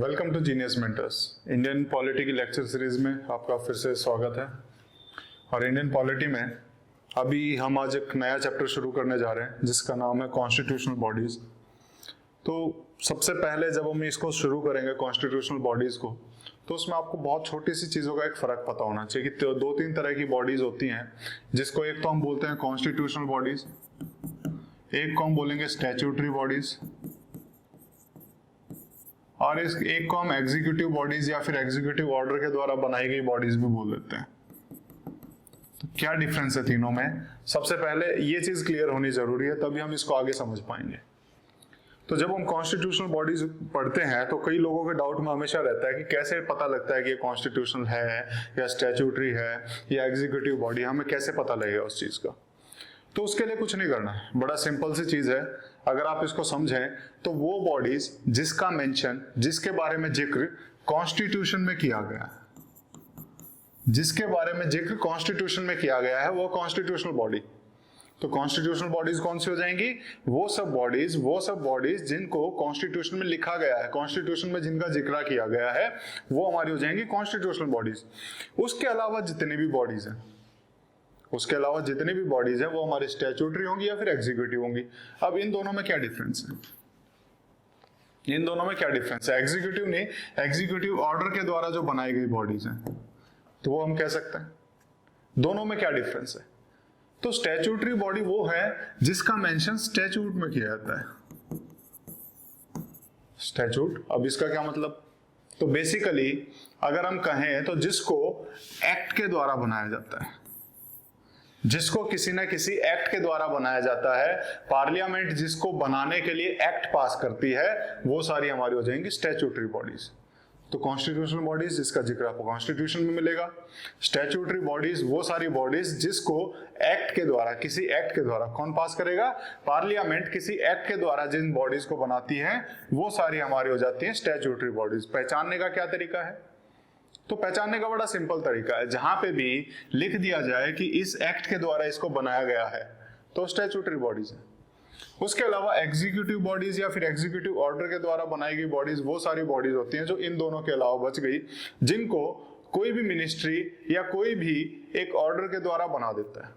Welcome to Genius Mentors. Indian polity की lecture series में आपका फिर से स्वागत है। और इंडियन पॉलिटी में अभी हम आज एक नया चैप्टर शुरू करने जा रहे हैं जिसका नाम है कॉन्स्टिट्यूशनल बॉडीज। तो सबसे पहले जब हम इसको शुरू करेंगे कॉन्स्टिट्यूशनल बॉडीज को, तो उसमें आपको बहुत छोटी सी चीज़ों का एक फ़र्क पता होना चाहिए कि दो तीन तरह की बॉडीज होती हैं, जिसको एक तो हम बोलते हैं कॉन्स्टिट्यूशनल बॉडीज, एक को हम बोलेंगे स्टैट्यूटरी बॉडीज, और इस एक को हम एग्जीक्यूटिव बॉडीज या फिर एग्जीक्यूटिव ऑर्डर के द्वारा बनाई गई बॉडीज भी बोल देते हैं। तो क्या डिफरेंस है तीनों में, सबसे पहले ये चीज क्लियर होनी जरूरी है, तभी हम इसको आगे समझ पाएंगे। तो जब हम कॉन्स्टिट्यूशनल बॉडीज पढ़ते हैं तो कई लोगों के डाउट में हमेशा रहता है कि कैसे पता लगता है कि ये कॉन्स्टिट्यूशनल है या स्टैट्यूटरी है या एग्जीक्यूटिव बॉडी, हमें कैसे पता लगेगा उस चीज का। तो उसके लिए कुछ नहीं करना है, बड़ा सिंपल सी चीज है। अगर आप इसको समझें तो वो बॉडीज जिसका मेंशन, जिसके बारे में जिक्र कॉन्स्टिट्यूशन में किया गया है, जिसके बारे में जिक्र कॉन्स्टिट्यूशन में किया गया है, वो कॉन्स्टिट्यूशनल बॉडी। तो कॉन्स्टिट्यूशनल बॉडीज कौन सी हो जाएंगी? वो सब बॉडीज जिनको कॉन्स्टिट्यूशन में लिखा गया है, कॉन्स्टिट्यूशन में जिनका जिक्र किया गया है, वो हमारी हो जाएंगी कॉन्स्टिट्यूशनल बॉडीज। उसके अलावा जितने भी बॉडीज हैं, वो हमारी स्टैट्यूटरी होंगी या फिर एग्जीक्यूटिव होंगी। अब इन दोनों में क्या डिफरेंस है? एग्जीक्यूटिव नहीं, एग्जीक्यूटिव ऑर्डर के द्वारा जो बनाई गई बॉडीज हैं, तो वो हम कह सकते हैं। दोनों में क्या डिफरेंस है? तो स्टैट्यूटरी बॉडी वो है जिसका मेंशन स्टैट्यूट में किया जाता है। स्टैट्यूट, अब इसका क्या मतलब? तो बेसिकली अगर हम कहें तो जिसको एक्ट के द्वारा बनाया जाता है, जिसको किसी ना किसी एक्ट के द्वारा बनाया जाता है, पार्लियामेंट जिसको बनाने के लिए एक्ट पास करती है, वो सारी हमारी हो जाएंगी स्टैट्यूटरी बॉडीज। तो कॉन्स्टिट्यूशनल बॉडीज जिसका जिक्र आपको कॉन्स्टिट्यूशन में मिलेगा, स्टैट्यूटरी बॉडीज वो सारी बॉडीज जिसको एक्ट के द्वारा, किसी एक्ट के द्वारा, कौन पास करेगा? पार्लियामेंट किसी एक्ट के द्वारा जिन बॉडीज को बनाती है, वो सारी हमारी हो जाती है स्टैट्यूटरी बॉडीज। पहचानने का क्या तरीका है? तो पहचानने का बड़ा सिंपल तरीका है, जहां पे भी लिख दिया जाए कि इस एक्ट के द्वारा इसको बनाया गया है, तो स्टैट्यूटरी बॉडीज है। उसके अलावा एग्जीक्यूटिव बॉडीज या फिर एग्जीक्यूटिव ऑर्डर के द्वारा बनाई गई बॉडीज वो सारी बॉडीज होती हैं जो इन दोनों के अलावा बच गई, जिनको कोई भी मिनिस्ट्री या कोई भी एक ऑर्डर के द्वारा बना देता है।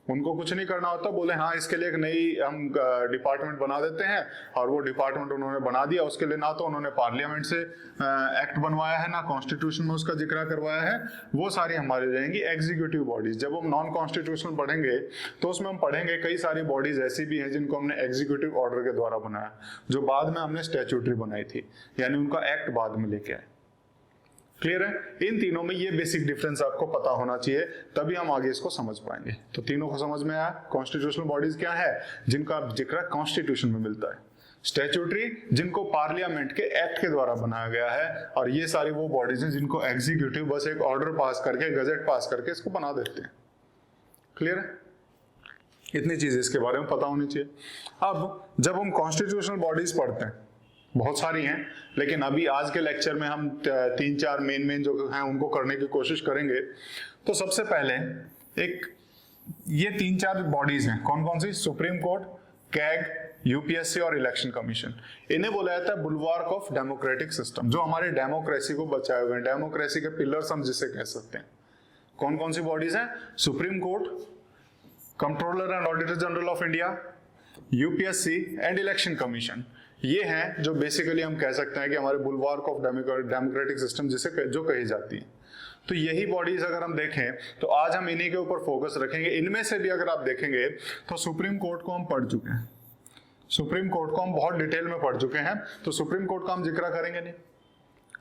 उनको कुछ नहीं करना होता, बोले हाँ इसके लिए एक नई हम डिपार्टमेंट बना देते हैं, और वो डिपार्टमेंट उन्होंने बना दिया। उसके लिए ना तो उन्होंने पार्लियामेंट से एक्ट बनवाया है, ना कॉन्स्टिट्यूशन में उसका जिक्र करवाया है, वो सारी हमारी हो जाएंगी एग्जीक्यूटिव बॉडीज। जब हम नॉन कॉन्स्टिट्यूशनल पढ़ेंगे तो उसमें हम पढ़ेंगे कई सारी बॉडीज ऐसी भी हैं जिनको हमने एग्जीक्यूटिव ऑर्डर के द्वारा बनाया, जो बाद में हमने स्टैट्यूटरी बनाई थी, यानी उनका एक्ट बाद में लेके आए। क्लियर है? इन तीनों में ये बेसिक डिफरेंस आपको पता होना चाहिए, तभी हम आगे इसको समझ पाएंगे। तो तीनों को समझ में आया। कॉन्स्टिट्यूशनल बॉडीज क्या है? जिनका जिक्र कॉन्स्टिट्यूशन में मिलता है। स्टैट्यूटरी जिनको पार्लियामेंट के एक्ट के द्वारा बनाया गया है, और ये सारी वो बॉडीज हैं जिनको एग्जीक्यूटिव बस एक ऑर्डर पास करके, गजेट पास करके इसको बना देते हैं। क्लियर है? इतनी चीज इसके बारे में पता होनी चाहिए। अब जब हम कॉन्स्टिट्यूशनल बॉडीज पढ़ते हैं, बहुत सारी हैं, लेकिन अभी आज के लेक्चर में हम 3-4 मेन जो हैं उनको करने की कोशिश करेंगे। तो सबसे पहले एक ये 3-4 बॉडीज हैं, कौन कौन सी? सुप्रीम कोर्ट, कैग, यूपीएससी और इलेक्शन कमीशन। इन्हें बोला जाता है बुलवार्क ऑफ डेमोक्रेटिक सिस्टम, जो हमारे डेमोक्रेसी को बचाए हुए हैं, डेमोक्रेसी के पिलर्स हम जिसे कह सकते हैं। कौन कौन सी बॉडीज हैं? Supreme court, controller and auditor general of India, UPSC and election commission. ये हैं जो बेसिकली हम कह सकते हैं कि हमारे बुलवार्क ऑफ डेमोक्रेटिक सिस्टम जिसे जो कही जाती है। तो यही बॉडीज अगर हम देखें तो आज हम इन्हीं के ऊपर फोकस रखेंगे। इनमें से भी अगर आप देखेंगे तो सुप्रीम कोर्ट को हम पढ़ चुके हैं, सुप्रीम कोर्ट को हम बहुत डिटेल में पढ़ चुके हैं, तो सुप्रीम कोर्ट का हम जिक्र करेंगे नहीं।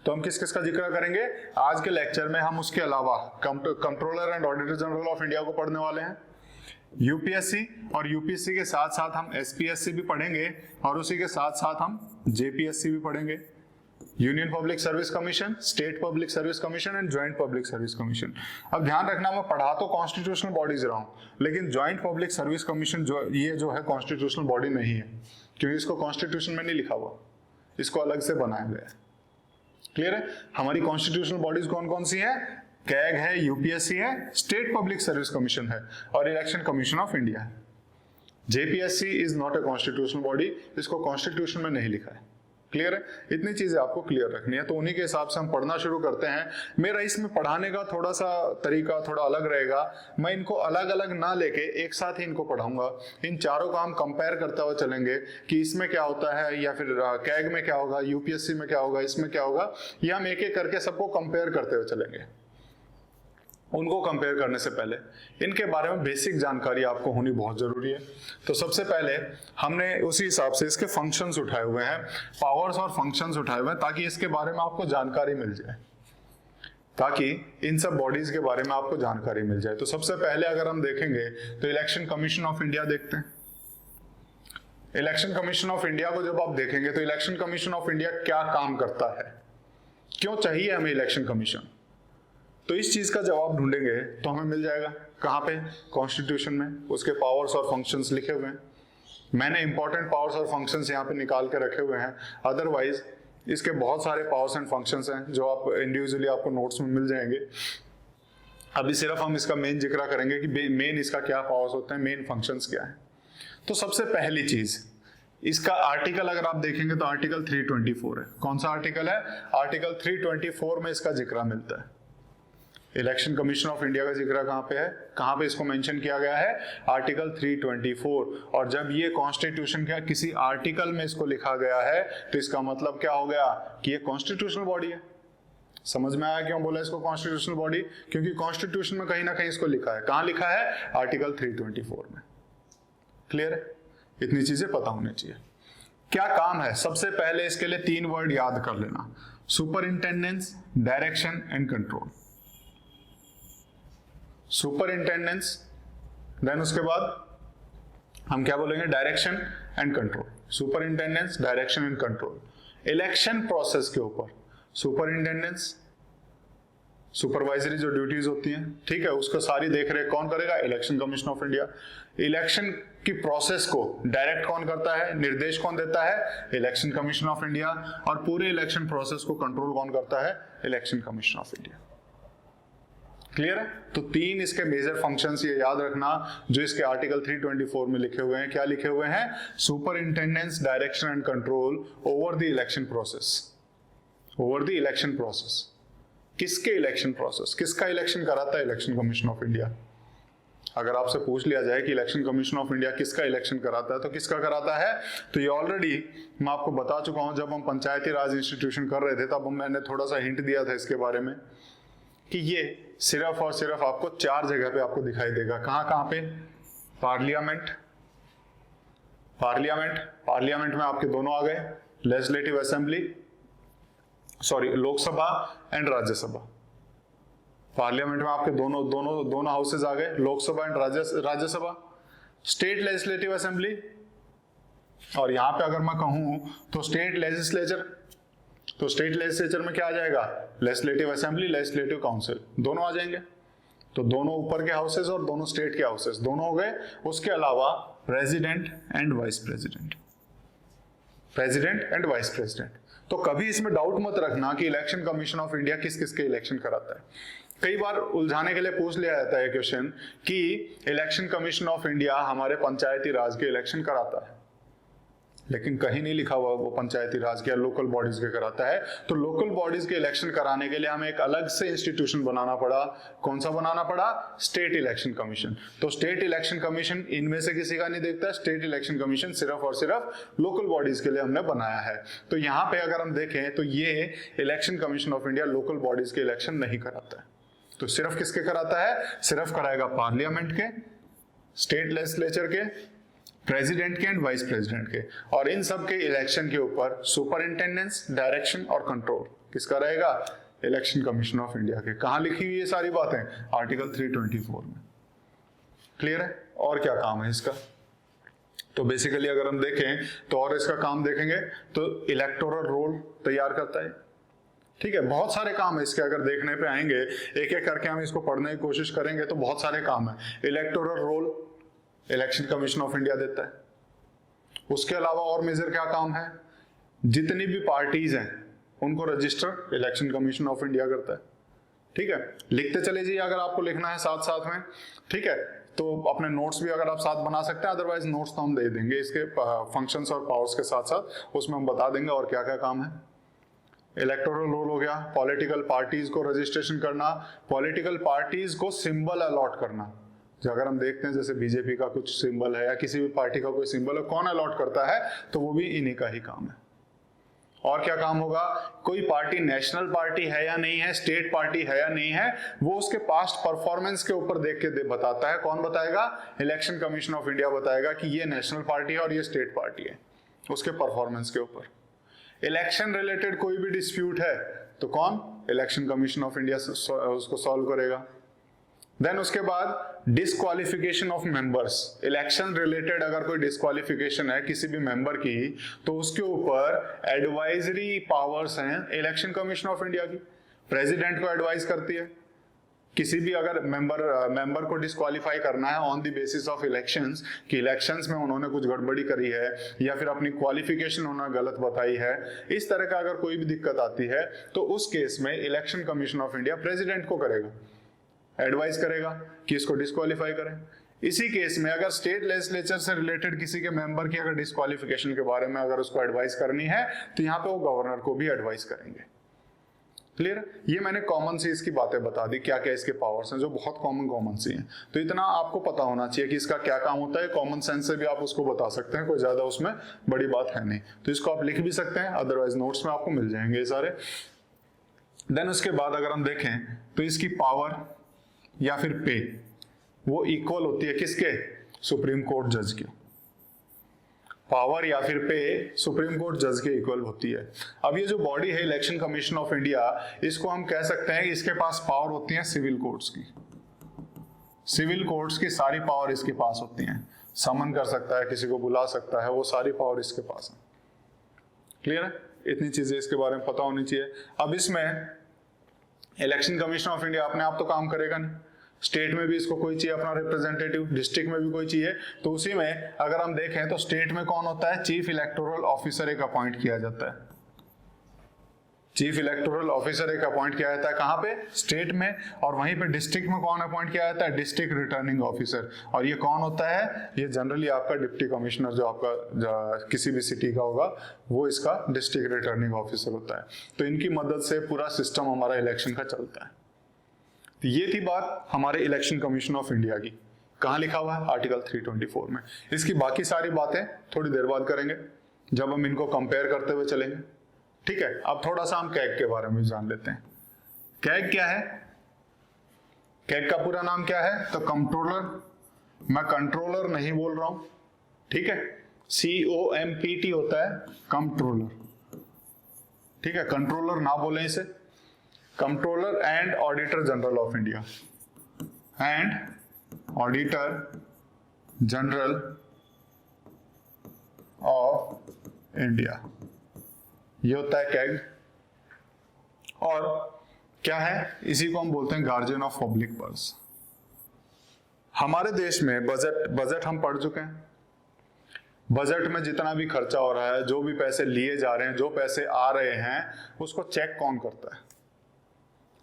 तो हम किस किस का जिक्र करेंगे आज के लेक्चर में? हम उसके अलावा controller and auditor general of India को पढ़ने वाले हैं, यूपीएससी, और यूपीएससी के साथ साथ हम एसपीएससी भी पढ़ेंगे, और उसी के साथ साथ हम जेपीएससी भी पढ़ेंगे, union public service commission, state public service commission and joint public service commission. अब ध्यान रखना, मैं पढ़ा तो कॉन्स्टिट्यूशनल बॉडीज रहा हूं, लेकिन ज्वाइंट पब्लिक सर्विस कमीशन जो है कॉन्स्टिट्यूशनल बॉडी नहीं है, क्योंकि इसको कॉन्स्टिट्यूशन में नहीं लिखा हुआ, इसको अलग से बनाया गया है। क्लियर है? हमारी कॉन्स्टिट्यूशनल बॉडीज कौन कौन सी है? कैग है, यूपीएससी है, स्टेट पब्लिक सर्विस कमीशन है, और इलेक्शन कमीशन ऑफ इंडिया है। JPSC is not a constitutional body, इसको कॉन्स्टिट्यूशन में नहीं लिखा है। क्लियर है? इतनी चीजें आपको क्लियर रखनी है, तो उन्हीं के हिसाब से हम पढ़ना शुरू करते हैं। मेरा इसमें पढ़ाने का थोड़ा सा तरीका थोड़ा अलग रहेगा, मैं इनको अलग अलग ना लेके एक साथ ही इनको पढ़ाऊंगा। इन चारों का हम कंपेयर करते हुए चलेंगे कि इसमें क्या होता है, या फिर कैग में क्या होगा, यूपीएससी में क्या होगा, इसमें क्या होगा, ये हम एक एक करके सबको कंपेयर करते हुए चलेंगे। उनको कंपेयर करने से पहले इनके बारे में बेसिक जानकारी आपको होनी बहुत जरूरी है। तो सबसे पहले हमने उसी हिसाब से इसके फंक्शंस उठाए हुए हैं, पावर्स और फंक्शंस उठाए हुए हैं, ताकि इसके बारे में आपको जानकारी मिल जाए, ताकि इन सब बॉडीज के बारे में आपको जानकारी मिल जाए। तो सबसे पहले अगर हम देखेंगे तो इलेक्शन कमीशन ऑफ इंडिया देखते हैं। इलेक्शन कमीशन ऑफ इंडिया को जब आप देखेंगे तो इलेक्शन कमीशन ऑफ इंडिया क्या काम करता है, क्यों चाहिए हमें इलेक्शन कमीशन, तो इस चीज का जवाब ढूंढेंगे तो हमें मिल जाएगा। कहां पे? कॉन्स्टिट्यूशन में उसके पावर्स और फंक्शंस लिखे हुए हैं। मैंने इंपॉर्टेंट पावर्स और फंक्शंस यहाँ पे निकाल के रखे हुए हैं, अदरवाइज इसके बहुत सारे पावर्स एंड फंक्शंस हैं जो आप इंडिविजुअली आपको नोट्स में मिल जाएंगे। अभी सिर्फ हम इसका मेन जिक्र करेंगे कि मेन इसका क्या पावर्स होते हैं, मेन फंक्शंस क्या है। तो सबसे पहली चीज, इसका आर्टिकल अगर आप देखेंगे तो आर्टिकल 324 है। कौन सा आर्टिकल है? आर्टिकल 324 में इसका जिक्र मिलता है। इलेक्शन कमीशन ऑफ इंडिया का जिक्र कहां पे है, कहां पे इसको मेंशन किया गया है? आर्टिकल 324। और जब ये कॉन्स्टिट्यूशन का किसी आर्टिकल में इसको लिखा गया है तो इसका मतलब क्या हो गया कि ये कॉन्स्टिट्यूशनल बॉडी है। समझ में आया क्यों बोला इसको कॉन्स्टिट्यूशनल बॉडी? क्योंकि कॉन्स्टिट्यूशन में कहीं ना कहीं इसको लिखा है। कहां लिखा है? आर्टिकल 324 में। क्लियर है? इतनी चीजें पता होनी चाहिए। क्या काम है? सबसे पहले इसके लिए 3 वर्ड याद कर लेना, superintendence, direction and control. Superintendence, then उसके बाद हम क्या बोलेंगे? Direction and control. Superintendence, direction and control. Election process के ऊपर सुपरिंटेंडेंस, सुपरवाइजरी जो ड्यूटीज होती हैं, ठीक है, उसको सारी देख रेख कौन करेगा? Election commission of India. Election की प्रोसेस को डायरेक्ट कौन करता है, निर्देश कौन देता है? Election commission of India. और पूरे इलेक्शन प्रोसेस को कंट्रोल कौन करता है? Election commission of India. Clear है? तो 3 इसके मेजर फंक्शंस ये याद रखना जो इसके आर्टिकल 324 में लिखे हुए हैं। क्या लिखे हुए हैं? Superintendence, direction and control over the election process. Over the election process. किसके इलेक्शन प्रोसेस? किसका इलेक्शन कराता है? Election commission of India. अगर आपसे पूछ लिया जाए कि इलेक्शन कमीशन ऑफ इंडिया किसका इलेक्शन कराता है, तो किसका कराता है? तो ये ऑलरेडी मैं आपको बता चुका हूं, जब हम पंचायती राज इंस्टीट्यूशन कर रहे थे तब मैंने थोड़ा सा हिंट दिया था इसके बारे में कि ये सिर्फ और सिर्फ आपको 4 जगह पे आपको दिखाई देगा। कहां कहां पे? पार्लियामेंट, पार्लियामेंट, पार्लियामेंट में आपके दोनों आ गए, legislative assembly, sorry Lok Sabha and Rajya Sabha. Parliament में आपके दोनों हाउसेज आ गए, Lok Sabha and Rajya Sabha. State legislative assembly, और यहां पे अगर मैं कहूं तो स्टेट लेजिस्लेचर, तो स्टेट लेजिस्लेचर में क्या आ जाएगा? लेजिस्लेटिव असेंबली, लेजिस्लेटिव काउंसिल, दोनों आ जाएंगे। तो दोनों ऊपर के हाउसेज और दोनों स्टेट के हाउसेज दोनों हो गए। उसके अलावा president and vice president, president and vice president. तो कभी इसमें डाउट मत रखना कि इलेक्शन कमीशन ऑफ इंडिया किस किस के इलेक्शन कराता है। कई बार उलझाने के लिए पूछ लिया जाता है क्वेश्चन कि इलेक्शन कमीशन ऑफ इंडिया हमारे पंचायती राज के इलेक्शन कराता है, लेकिन कहीं नहीं लिखा हुआ वो पंचायती राज के या लोकल बॉडीज के कराता है। तो लोकल बॉडीज के इलेक्शन कराने के लिए हमें एक अलग से इंस्टीट्यूशन बनाना पड़ा। कौन सा बनाना पड़ा? State election commission. तो स्टेट इलेक्शन कमीशन इनमें से किसी का नहीं देखता, स्टेट इलेक्शन कमीशन सिर्फ और सिर्फ लोकल बॉडीज के लिए हमने बनाया है। तो यहाँ पे अगर हम देखें तो ये election commission of India local bodies के इलेक्शन नहीं कराता है। तो सिर्फ किसके कराता है? सिर्फ कराएगा पार्लियामेंट के, स्टेट लेजिस्लेचर के, प्रेसिडेंट के एंड वाइस प्रेसिडेंट के। और इन सब के इलेक्शन के ऊपर सुपरिंटेंडेंस, डायरेक्शन और कंट्रोल किसका रहेगा? इलेक्शन कमीशन ऑफ इंडिया के। कहां लिखी हुई ये सारी बातें? आर्टिकल 324 में। क्लियर है? और क्या काम है इसका? तो बेसिकली अगर हम देखें तो और इसका काम देखेंगे तो इलेक्टोरल रोल तैयार करता है। ठीक है, बहुत सारे काम है इसके। अगर देखने पे आएंगे एक एक करके हम इसको पढ़ने की कोशिश करेंगे तो बहुत सारे काम है। Electoral roll election commission of India देता है। उसके अलावा और मेजर क्या काम है? जितनी भी पार्टीज हैं उनको register election commission of India करता है। ठीक है, लिखते चले जाइए अगर आपको लिखना है साथ साथ में। ठीक है, तो अपने नोट्स भी अगर आप साथ बना सकते हैं, अदरवाइज नोट्स तो हम दे देंगे इसके फंक्शंस और पावर्स के साथ साथ, उसमें हम बता देंगे और क्या क्या काम है। इलेक्टोरल रोल हो गया, पॉलिटिकल पार्टीज को रजिस्ट्रेशन करना, पॉलिटिकल पार्टीज को सिंबल अलॉट करना। जो अगर हम देखते हैं जैसे बीजेपी का कुछ सिंबल है या किसी भी पार्टी का कोई सिंबल है, कौन अलॉट करता है, तो वो भी इन्हीं का ही काम है। और क्या काम होगा, कोई पार्टी नेशनल पार्टी है या नहीं है, स्टेट पार्टी है या नहीं है, वो उसके पास्ट परफॉर्मेंस के ऊपर देख के बताता है। कौन बताएगा, इलेक्शन कमीशन ऑफ इंडिया बताएगा कि ये नेशनल पार्टी है और ये स्टेट पार्टी है, उसके परफॉर्मेंस के ऊपर। इलेक्शन रिलेटेड कोई भी डिस्प्यूट है तो कौन, इलेक्शन कमीशन ऑफ इंडिया उसको सॉल्व करेगा। देन उसके बाद disqualification of members, election related अगर कोई डिस्क्वालिफिकेशन है किसी भी मेंबर की, तो उसके ऊपर एडवाइजरी पावर्स हैं इलेक्शन कमीशन ऑफ इंडिया की। प्रेसिडेंट को एडवाइस करती है, किसी भी अगर मेंबर को डिस्क्वालीफाई करना है on the basis of elections, कि इलेक्शंस में उन्होंने कुछ गड़बड़ी करी है या फिर अपनी क्वालिफिकेशन उन्होंने गलत बताई है, इस तरह का अगर कोई भी दिक्कत आती है तो उस केस में election commission of India president को करेगा, एडवाइस करेगा कि इसको डिस्क्वालीफाई करें। इसी केस में अगर स्टेट लेजिस्लेचर से रिलेटेड किसी के मेंबर की अगर डिस्क्वालिफिकेशन के बारे में अगर उसको एडवाइस करनी है तो यहाँ पे वो गवर्नर को भी एडवाइस करेंगे। क्लियर, ये मैंने कॉमन सी इसकी बातें बता दी, क्या क्या इसके पावर्स हैं जो बहुत कॉमन सी हैं। तो इतना आपको पता होना चाहिए कि इसका क्या काम होता है, कॉमन सेंस से भी आप उसको बता सकते हैं, कोई ज्यादा उसमें बड़ी बात है नहीं। तो इसको आप लिख भी सकते हैं, अदरवाइज नोट्स में आपको मिल जाएंगे ये सारे। देन उसके बाद अगर हम देखें तो इसकी पावर या फिर पे वो इक्वल होती है किसके, सुप्रीम कोर्ट जज के। पावर या फिर पे सुप्रीम कोर्ट जज के इक्वल होती है। अब ये जो बॉडी है इलेक्शन कमीशन ऑफ इंडिया, इसको हम कह सकते हैं इसके पास पावर होती है सिविल कोर्ट्स की। सिविल कोर्ट्स की सारी पावर इसके पास होती है, समन कर सकता है, किसी को बुला सकता है, वो सारी पावर इसके पास है। क्लियर है, इतनी चीजें इसके बारे में पता होनी चाहिए। अब इसमें इलेक्शन कमीशन ऑफ इंडिया अपने आप तो काम करेगा नहीं, स्टेट में भी इसको कोई चाहिए अपना रिप्रेजेंटेटिव, डिस्ट्रिक्ट में भी कोई चाहिए। तो उसी में अगर हम देखें तो स्टेट में कौन होता है, चीफ इलेक्टोरल ऑफिसर एक अपॉइंट किया जाता है। चीफ इलेक्टोरल ऑफिसर एक अपॉइंट किया जाता है कहां पे, स्टेट में। और वहीं पे डिस्ट्रिक्ट में कौन अपॉइंट किया जाता है, डिस्ट्रिक्ट रिटर्निंग ऑफिसर। और ये कौन होता है, ये जनरली आपका डिप्टी कमिश्नर जो आपका किसी भी सिटी का होगा, वो इसका डिस्ट्रिक्ट रिटर्निंग ऑफिसर होता है। तो इनकी मदद से पूरा सिस्टम हमारा इलेक्शन का चलता है। तो ये थी बात हमारे इलेक्शन कमीशन ऑफ इंडिया की, कहां लिखा हुआ है, आर्टिकल 324 में। इसकी बाकी सारी बातें थोड़ी देर बाद करेंगे जब हम इनको कंपेयर करते हुए चलेंगे। ठीक है, अब थोड़ा सा हम कैग के बारे में जान लेते हैं। कैग क्या है, कैग का पूरा नाम क्या है, तो कंट्रोलर, मैं कंट्रोलर नहीं बोल रहा हूं, ठीक है, COMPT होता है कंट्रोलर, ठीक है, कंट्रोलर ना बोले इसे, controller and auditor general of India, and auditor general of India, ये होता है कैग। और क्या है, इसी को हम बोलते हैं गार्जियन ऑफ पब्लिक पर्स। हमारे देश में बजट हम पढ़ चुके हैं। बजट में जितना भी खर्चा हो रहा है, जो भी पैसे लिए जा रहे हैं, जो पैसे आ रहे हैं, उसको चेक कौन करता है,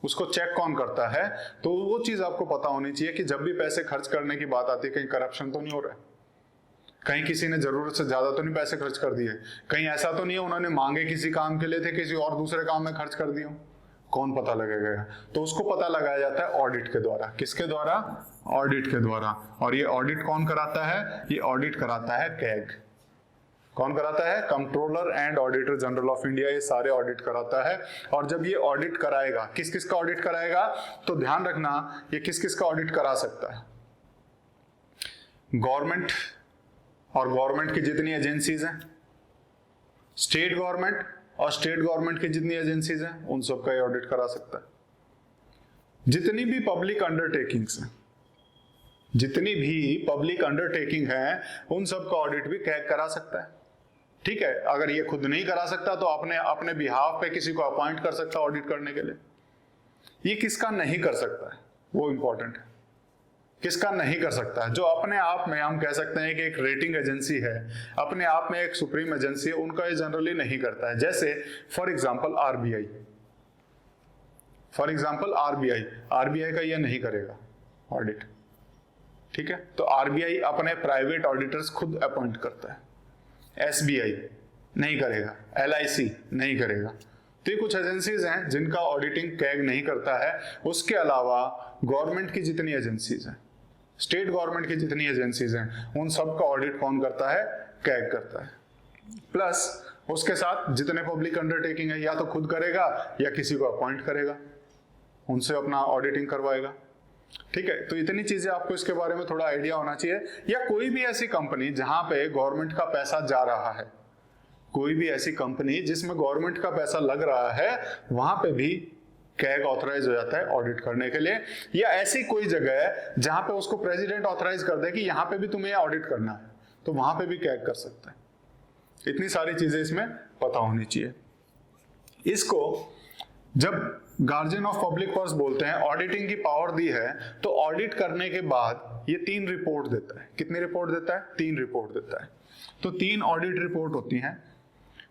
उसको चेक कौन करता है, तो वो चीज आपको पता होनी चाहिए कि जब भी पैसे खर्च करने की बात आती है, कहीं करप्शन तो नहीं हो रहा है, कहीं किसी ने जरूरत से ज्यादा तो नहीं पैसे खर्च कर दिए, कहीं ऐसा तो नहीं है उन्होंने मांगे किसी काम के लिए थे, किसी और दूसरे काम में खर्च कर दिए, कौन पता लगेगा, तो उसको पता लगाया जाता है ऑडिट के द्वारा। किसके द्वारा, ऑडिट के द्वारा। और ये ऑडिट कौन कराता है, ये ऑडिट कराता है कैग। कौन कराता है, controller and auditor general of India, ये सारे ऑडिट कराता है। और जब ये ऑडिट कराएगा, किस किस का ऑडिट कराएगा, तो ध्यान रखना ये किस किस का ऑडिट करा सकता है, गवर्नमेंट और गवर्नमेंट की जितनी एजेंसीज हैं, स्टेट गवर्नमेंट और स्टेट गवर्नमेंट की जितनी एजेंसीज हैं, उन सब का ये ऑडिट करा सकता है। जितनी भी पब्लिक अंडरटेकिंग्स हैं, जितनी भी पब्लिक अंडरटेकिंग है, उन सब का ऑडिट भी करा सकता है। ठीक है, अगर ये खुद नहीं करा सकता तो अपने बिहाफ पे किसी को अपॉइंट कर सकता है ऑडिट करने के लिए। ये किसका नहीं कर सकता है, वो इंपॉर्टेंट है, किसका नहीं कर सकता है, जो अपने आप में हम कह सकते हैं कि एक रेटिंग एजेंसी है, अपने आप में एक सुप्रीम एजेंसी है, उनका ये जनरली नहीं करता है। जैसे फॉर एग्जांपल आरबीआई का ये नहीं करेगा ऑडिट, ठीक है, तो आरबीआई अपने प्राइवेट ऑडिटर्स खुद अपॉइंट करता है, एसबीआई नहीं करेगा, एलआईसी नहीं करेगा। तो ये कुछ एजेंसीज हैं जिनका ऑडिटिंग कैग नहीं करता है। उसके अलावा गवर्नमेंट की जितनी एजेंसीज हैं, स्टेट गवर्नमेंट की जितनी एजेंसीज हैं, उन सब का ऑडिट कौन करता है? कैग करता है। प्लस उसके साथ जितने पब्लिक अंडरटेकिंग है या तो खुद करेगा या किसी को अपॉइंट करेगा, उनसे अपना ऑडिटिंग करवाएगा। ठीक है, तो इतनी चीजें आपको इसके बारे में थोड़ा आइडिया होना चाहिए। या कोई भी ऐसी कंपनी जहां पे गवर्नमेंट का पैसा जा रहा है, कोई भी ऐसी कंपनी जिसमें गवर्नमेंट का पैसा लग रहा है, वहां पे भी कैग ऑथराइज हो जाता है ऑडिट करने के लिए। या ऐसी कोई जगह है जहां पे उसको प्रेसिडेंट ऑथराइज कर दे कि यहां पे भी तुम्हें ऑडिट करना है, तो वहां पे भी कैग कर सकता है। इतनी सारी चीजें इसमें पता होनी चाहिए। इसको जब गार्जियन ऑफ पब्लिक पर्स बोलते हैं, ऑडिटिंग की पावर दी है, तो ऑडिट करने के बाद ये 3 रिपोर्ट देता है। कितनी रिपोर्ट देता है? 3 रिपोर्ट देता है। तो 3 ऑडिट रिपोर्ट होती हैं।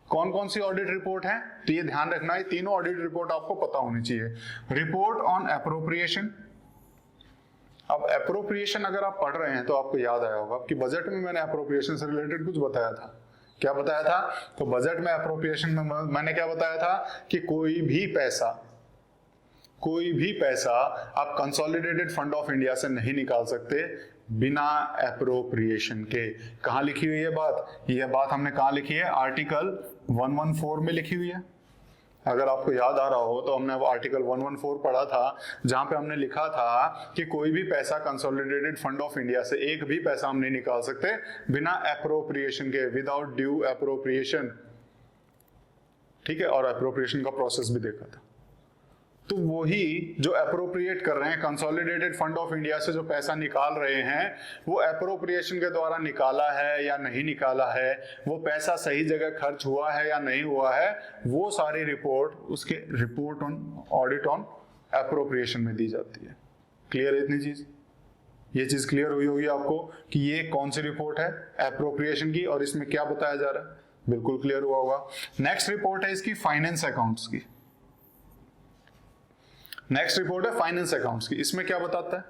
कौन कौन सी ऑडिट रिपोर्ट है? तो ये ध्यान रखना, ये तीनों ऑडिट रिपोर्ट आपको पता होनी चाहिए। Report on appropriation. अब एप्रोप्रिएशन अगर आप पढ़ रहे हैं तो आपको याद आया होगा कि बजट में मैंने एप्रोप्रिएशन से रिलेटेड कुछ बताया था। क्या बताया था? तो बजट में एप्रोप्रिएशन में मैंने क्या बताया था कि कोई भी पैसा आप कंसोलिडेटेड फंड ऑफ इंडिया से नहीं निकाल सकते बिना एप्रोप्रिएशन के। कहां लिखी हुई है बात? यह बात हमने कहां लिखी है? आर्टिकल 114 में लिखी हुई है। अगर आपको याद आ रहा हो तो हमने वो आर्टिकल 114 पढ़ा था, जहां पे हमने लिखा था कि कोई भी पैसा कंसोलिडेटेड फंड ऑफ इंडिया से एक भी पैसा हम नहीं निकाल सकते बिना एप्रोप्रिएशन के, विदाउट ड्यू एप्रोप्रिएशन। ठीक है, और एप्रोप्रिएशन का प्रोसेस भी देखा था। तो वही जो एप्रोप्रिएट कर रहे हैं, कंसोलिडेटेड फंड ऑफ इंडिया से जो पैसा निकाल रहे हैं, वो एप्रोप्रिएशन के द्वारा निकाला है या नहीं निकाला है, वो पैसा सही जगह खर्च हुआ है या नहीं हुआ है, वो सारी रिपोर्ट उसके report on audit on appropriation में दी जाती है। क्लियर है इतनी चीज? ये चीज क्लियर हुई होगी आपको कि ये कौन सी रिपोर्ट है एप्रोप्रिएशन की और इसमें क्या बताया जा रहा है? बिल्कुल क्लियर हुआ होगा। नेक्स्ट रिपोर्ट है इसकी फाइनेंस अकाउंट्स की। नेक्स्ट रिपोर्ट है फाइनेंस अकाउंट्स की। इसमें क्या बताता है?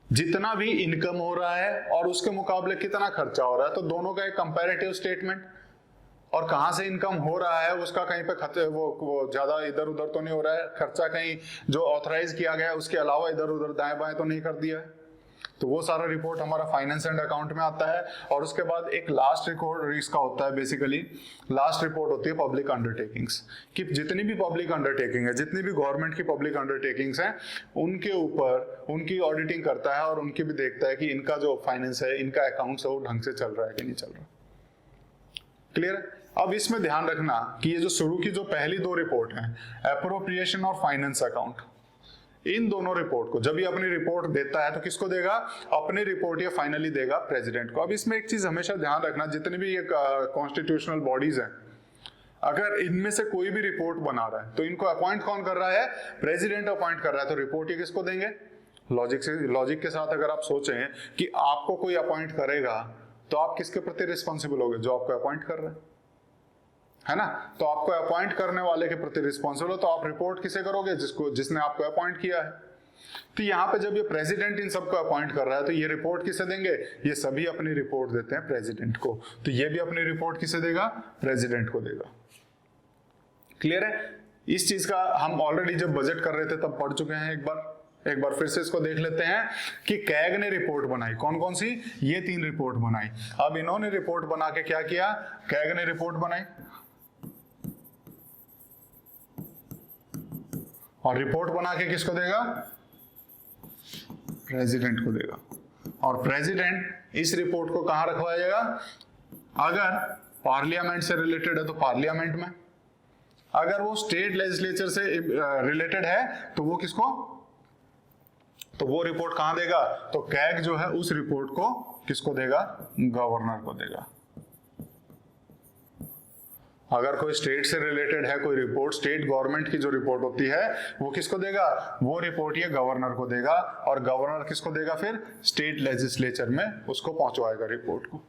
जितना भी इनकम हो रहा है और उसके मुकाबले कितना खर्चा हो रहा है, तो दोनों का एक कंपैरेटिव स्टेटमेंट। और कहां से इनकम हो रहा है उसका कहीं पे वो ज्यादा इधर उधर तो नहीं हो रहा है, खर्चा कहीं जो ऑथराइज किया गया है उसके अलावा इधर उधर दाएं बाएं तो नहीं कर दिया है। तो वो सारा रिपोर्ट हमारा फाइनेंस एंड अकाउंट में आता है। और उसके बाद एक लास्ट रिपोर्ट इसका होता है, बेसिकली लास्ट रिपोर्ट होती है पब्लिक अंडरटेकिंग्स कि जितनी भी पब्लिक अंडरटेकिंग है, जितनी भी गवर्नमेंट की पब्लिक अंडरटेकिंग्स हैं, उनके ऊपर उनकी ऑडिटिंग करता है और उनकी भी देखता है कि इनका जो फाइनेंस है, इनका अकाउंट्स है, वो ढंग से चल रहा है कि नहीं चल रहा। क्लियर है? अब इसमें ध्यान रखना कि ये जो शुरू की जो पहली 2 रिपोर्ट हैं, एप्रोप्रिएशन और फाइनेंस अकाउंट, इन दोनों रिपोर्ट को जब ये अपनी रिपोर्ट देता है तो किसको देगा? अपनी रिपोर्ट ये फाइनली देगा प्रेसिडेंट को। अब इसमें एक चीज हमेशा ध्यान रखना, जितने भी ये कॉन्स्टिट्यूशनल बॉडीज हैं, अगर इनमें से कोई भी रिपोर्ट बना रहा है तो इनको अपॉइंट कौन कर रहा है? प्रेसिडेंट अपॉइंट कर रहा है। तो रिपोर्ट ये किसको देंगे? लॉजिक के साथ अगर आप सोचें कि आपको कोई अपॉइंट करेगा तो आप किसके प्रति रिस्पॉन्सिबल होगे? जो आपको अपॉइंट कर रहा है ना? तो आपको अपॉइंट करने वाले के प्रति रिस्पॉन्सिबल हो, तो आप रिपोर्ट किसे करोगे? जिसने आपको अपॉइंट किया है। तो यहाँ पे जब ये प्रेसिडेंट इन सबको अपॉइंट कर रहा है तो ये रिपोर्ट किसे देंगे? ये सभी अपनी रिपोर्ट देते हैं प्रेसिडेंट को, तो ये भी अपनी रिपोर्ट किसे देगा? प्रेसिडेंट को देगा। क्लियर है? इस चीज का हम ऑलरेडी जब बजट कर रहे थे तब पढ़ चुके हैं। एक बार फिर से इसको देख लेते हैं कि कैग ने रिपोर्ट बनाई। कौन कौन सी? ये 3 रिपोर्ट बनाई। अब इन्होंने रिपोर्ट बना के क्या किया? कैग ने रिपोर्ट बनाई और रिपोर्ट बना के किसको देगा? प्रेसिडेंट को देगा। और प्रेसिडेंट इस रिपोर्ट को कहां रखवाएगा? अगर पार्लियामेंट से रिलेटेड है तो पार्लियामेंट में, अगर वो स्टेट लेजिस्लेचर से रिलेटेड है तो वो किसको? तो वो रिपोर्ट कहां देगा? तो कैग जो है उस रिपोर्ट को किसको देगा? गवर्नर को देगा। अगर कोई स्टेट से रिलेटेड है कोई रिपोर्ट, स्टेट गवर्नमेंट की जो रिपोर्ट होती है, वो किसको देगा? वो रिपोर्ट ये गवर्नर को देगा। और गवर्नर किसको देगा? फिर स्टेट लेजिस्लेचर में उसको पहुंचवाएगा रिपोर्ट को।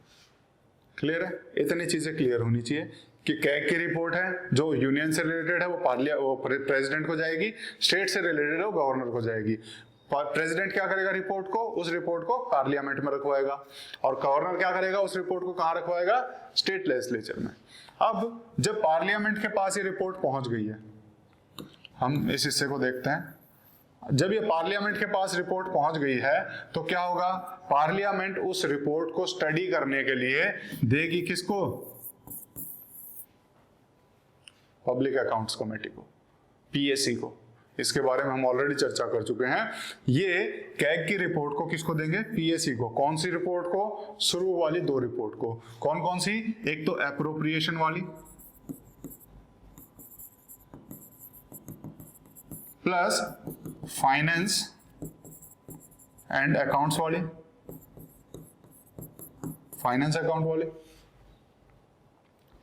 क्लियर है? इतनी चीजें क्लियर होनी चाहिए कि कैग की रिपोर्ट है जो यूनियन से रिलेटेड है वो प्रेसिडेंट को जाएगी, स्टेट से रिलेटेड है वो गवर्नर को जाएगी। प्रेसिडेंट क्या करेगा रिपोर्ट को, उस रिपोर्ट को पार्लियामेंट में रखवाएगा, और गवर्नर क्या करेगा, उस रिपोर्ट को कहां रखवाएगा, स्टेट लेजिस्लेचर में। अब जब पार्लियामेंट के पास ये रिपोर्ट पहुंच गई है, हम इस हिस्से को देखते हैं, जब ये पार्लियामेंट के पास रिपोर्ट पहुंच गई है तो क्या होगा, पार्लियामेंट उस रिपोर्ट को स्टडी करने के लिए देगी किसको, पब्लिक अकाउंट्स कमेटी को, पीएसी को। इसके बारे में हम ऑलरेडी चर्चा कर चुके हैं। ये कैग की रिपोर्ट को किसको देंगे, पीएसी को। कौन सी रिपोर्ट को, शुरू वाली 2 रिपोर्ट को। कौन कौन सी, एक तो एप्रोप्रिएशन वाली प्लस फाइनेंस एंड अकाउंट्स वाली, फाइनेंस अकाउंट वाली।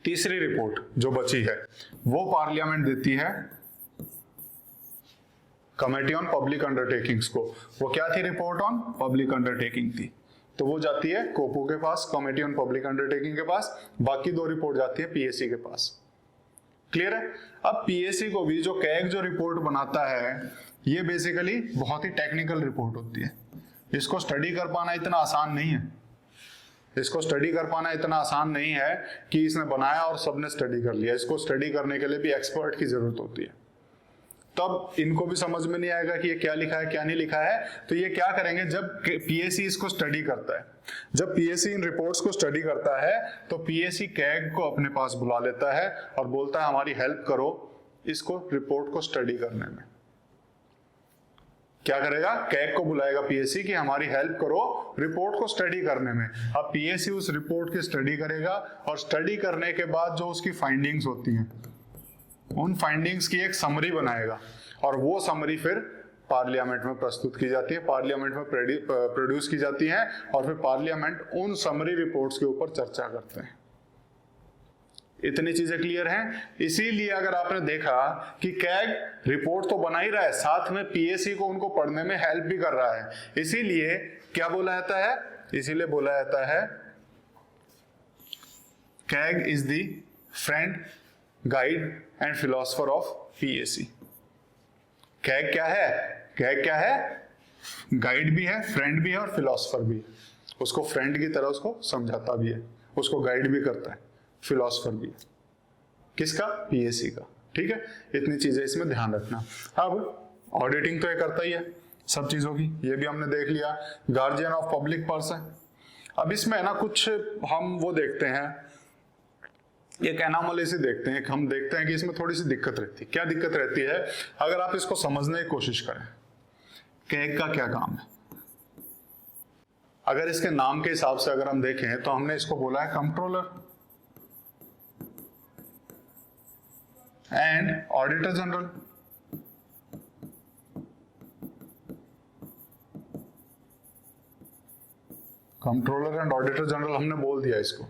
तीसरी रिपोर्ट जो बची है वो पार्लियामेंट देती है कमेटी ऑन पब्लिक अंडरटेकिंग्स को। वो क्या थी, रिपोर्ट ऑन पब्लिक अंडरटेकिंग थी, तो वो जाती है कोपू के पास, कमेटी ऑन पब्लिक अंडरटेकिंग के पास। बाकी 2 रिपोर्ट जाती है पीएसी के पास। क्लियर है। अब पीएसी को भी जो कैग जो रिपोर्ट बनाता है, ये बेसिकली बहुत ही टेक्निकल रिपोर्ट होती है। इसको स्टडी कर पाना इतना आसान नहीं है, इसको स्टडी कर पाना इतना आसान नहीं है कि इसने बनाया और सबने स्टडी कर लिया। इसको स्टडी करने के लिए भी एक्सपर्ट की जरूरत होती है। तब इनको भी समझ में नहीं आएगा कि ये क्या लिखा है क्या नहीं लिखा है। तो ये क्या करेंगे, जब पीएसी इसको स्टडी करता है, जब पीएसी इन रिपोर्ट्स को स्टडी करता है तो पीएसी कैग को अपने पास बुला लेता है और बोलता है हमारी हेल्प करो इसको रिपोर्ट को स्टडी करने में। क्या करेगा, कैग को बुलाएगा पीएसी कि हमारी हेल्प करो रिपोर्ट को स्टडी करने में। अब पीएसी उस रिपोर्ट की स्टडी करेगा और स्टडी करने के बाद जो उसकी फाइंडिंग्स होती हैं, उन फाइंडिंग्स की एक समरी बनाएगा और वो समरी फिर पार्लियामेंट में प्रस्तुत की जाती है, पार्लियामेंट में प्रोड्यूस की जाती है और फिर पार्लियामेंट उन समरी रिपोर्ट्स के ऊपर चर्चा करते हैं। इतनी चीजें क्लियर हैं। इसीलिए अगर आपने देखा कि कैग रिपोर्ट तो बना ही रहा है, साथ में पीएसी को उनको पढ़ने में हेल्प भी कर रहा है। इसीलिए क्या बोला जाता है, इसीलिए बोला जाता है CAG is the friend, guide and philosopher of PAC. CAG क्या है, कैग क्या है, गाइड भी है, फ्रेंड भी है और फिलोसोफर भी है। उसको फ्रेंड की तरह उसको समझाता भी है, उसको गाइड भी करता है, फिलोसोफर भी है। किसका, पीएसी का। ठीक है, इतनी चीजें इसमें ध्यान रखना। अब ऑडिटिंग तो ये करता ही है सब चीजों की, ये भी हमने देख लिया। Guardian of public person. अब इसमें ना कुछ हम वो देखते हैं, एक एनोमली से देखते हैं, हम देखते हैं कि इसमें थोड़ी सी दिक्कत रहती है। क्या दिक्कत रहती है, अगर आप इसको समझने की कोशिश करें, कैग का क्या काम है। अगर इसके नाम के हिसाब से अगर हम देखें तो हमने इसको बोला है controller and auditor general. Controller and auditor general हमने बोल दिया इसको।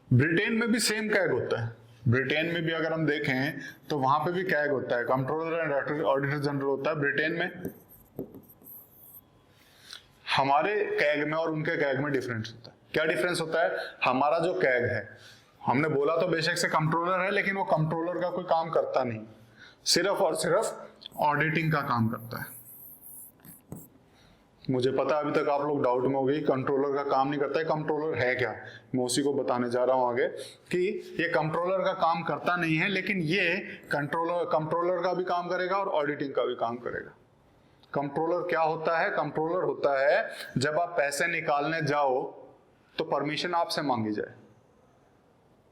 ब्रिटेन में भी सेम कैग होता है, ब्रिटेन में भी अगर हम देखें तो वहां पे भी कैग होता है, कंट्रोलर एंड ऑडिटर जनरल होता है ब्रिटेन में। हमारे कैग में और उनके कैग में डिफरेंस होता है। क्या डिफरेंस होता है, हमारा जो कैग है, हमने बोला तो बेशक से कंट्रोलर है, लेकिन वो कंट्रोलर का कोई काम करता नहीं, सिर्फ और सिर्फ ऑडिटिंग का काम करता है। मुझे पता अभी तक आप लोग डाउट में हो गई, कंट्रोलर का काम नहीं करता है। कंट्रोलर है क्या, मैं उसी को बताने जा रहा हूं आगे कि ये कंट्रोलर का काम करता नहीं है, लेकिन ये कंट्रोलर का भी काम करेगा और ऑडिटिंग का भी काम करेगा। कंट्रोलर क्या होता है, कंट्रोलर होता है जब आप पैसे निकालने जाओ तो परमिशन आपसे मांगी जाए,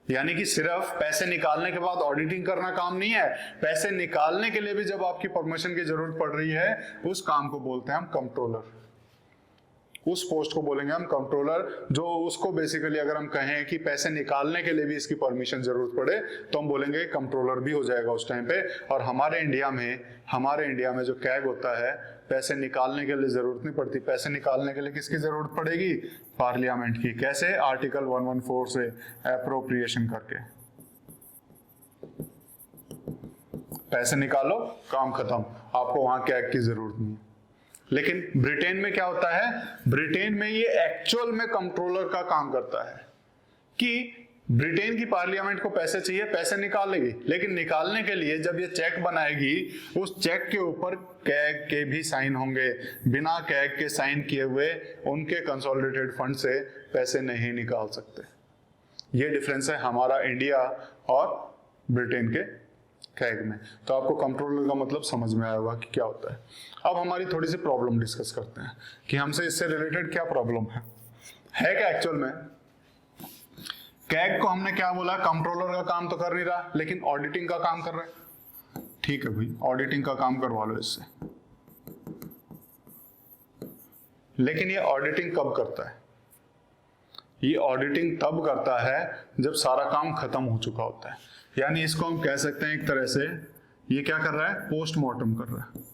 यानी कि सिर्फ पैसे निकालने के बाद ऑडिटिंग करना काम नहीं है, पैसे निकालने के लिए भी जब आपकी परमिशन की जरूरत पड़ रही है, उस काम को बोलते हैं हम कंट्रोलर। उस पोस्ट को बोलेंगे हम कंट्रोलर, जो उसको बेसिकली अगर हम कहें कि पैसे निकालने के लिए भी इसकी परमिशन जरूरत पड़े तो हम बोलेंगे कंट्रोलर भी हो जाएगा उस टाइम पे। और हमारे इंडिया में जो कैग होता है, पैसे निकालने के लिए जरूरत नहीं पड़ती। पैसे निकालने के लिए किसकी जरूरत पड़ेगी, पार्लियामेंट की। कैसे, आर्टिकल 114 से एप्रोप्रिएशन करके पैसे निकालो, काम खत्म, आपको वहां कैग की जरूरत नहीं। लेकिन ब्रिटेन में क्या होता है, ब्रिटेन में ये एक्चुअल में कंट्रोलर का काम करता है कि ब्रिटेन की पार्लियामेंट को पैसे चाहिए, पैसे निकालेगी, लेकिन निकालने के लिए जब ये चेक बनाएगी उस चेक के ऊपर कैग के भी साइन होंगे। बिना कैग के साइन किए हुए उनके कंसोलिडेटेड फंड से पैसे नहीं निकाल सकते। ये डिफरेंस है हमारा इंडिया और ब्रिटेन के कैग में। तो आपको कंट्रोलर का मतलब समझ में आया होगा कि क्या होता है। अब हमारी थोड़ी सी प्रॉब्लम डिस्कस करते हैं कि हमसे इससे रिलेटेड क्या प्रॉब्लम है क्या एक्चुअल में। कैग को हमने क्या बोला, कंट्रोलर का काम तो कर नहीं रहा लेकिन ऑडिटिंग का काम कर रहा है। ठीक है भाई, ऑडिटिंग का काम करवा लो इससे। लेकिन ये ऑडिटिंग कब करता है? ये ऑडिटिंग तब करता है जब सारा काम खत्म हो चुका होता है। यानी इसको हम कह सकते हैं एक तरह से ये क्या कर रहा है, पोस्टमार्टम कर रहा है।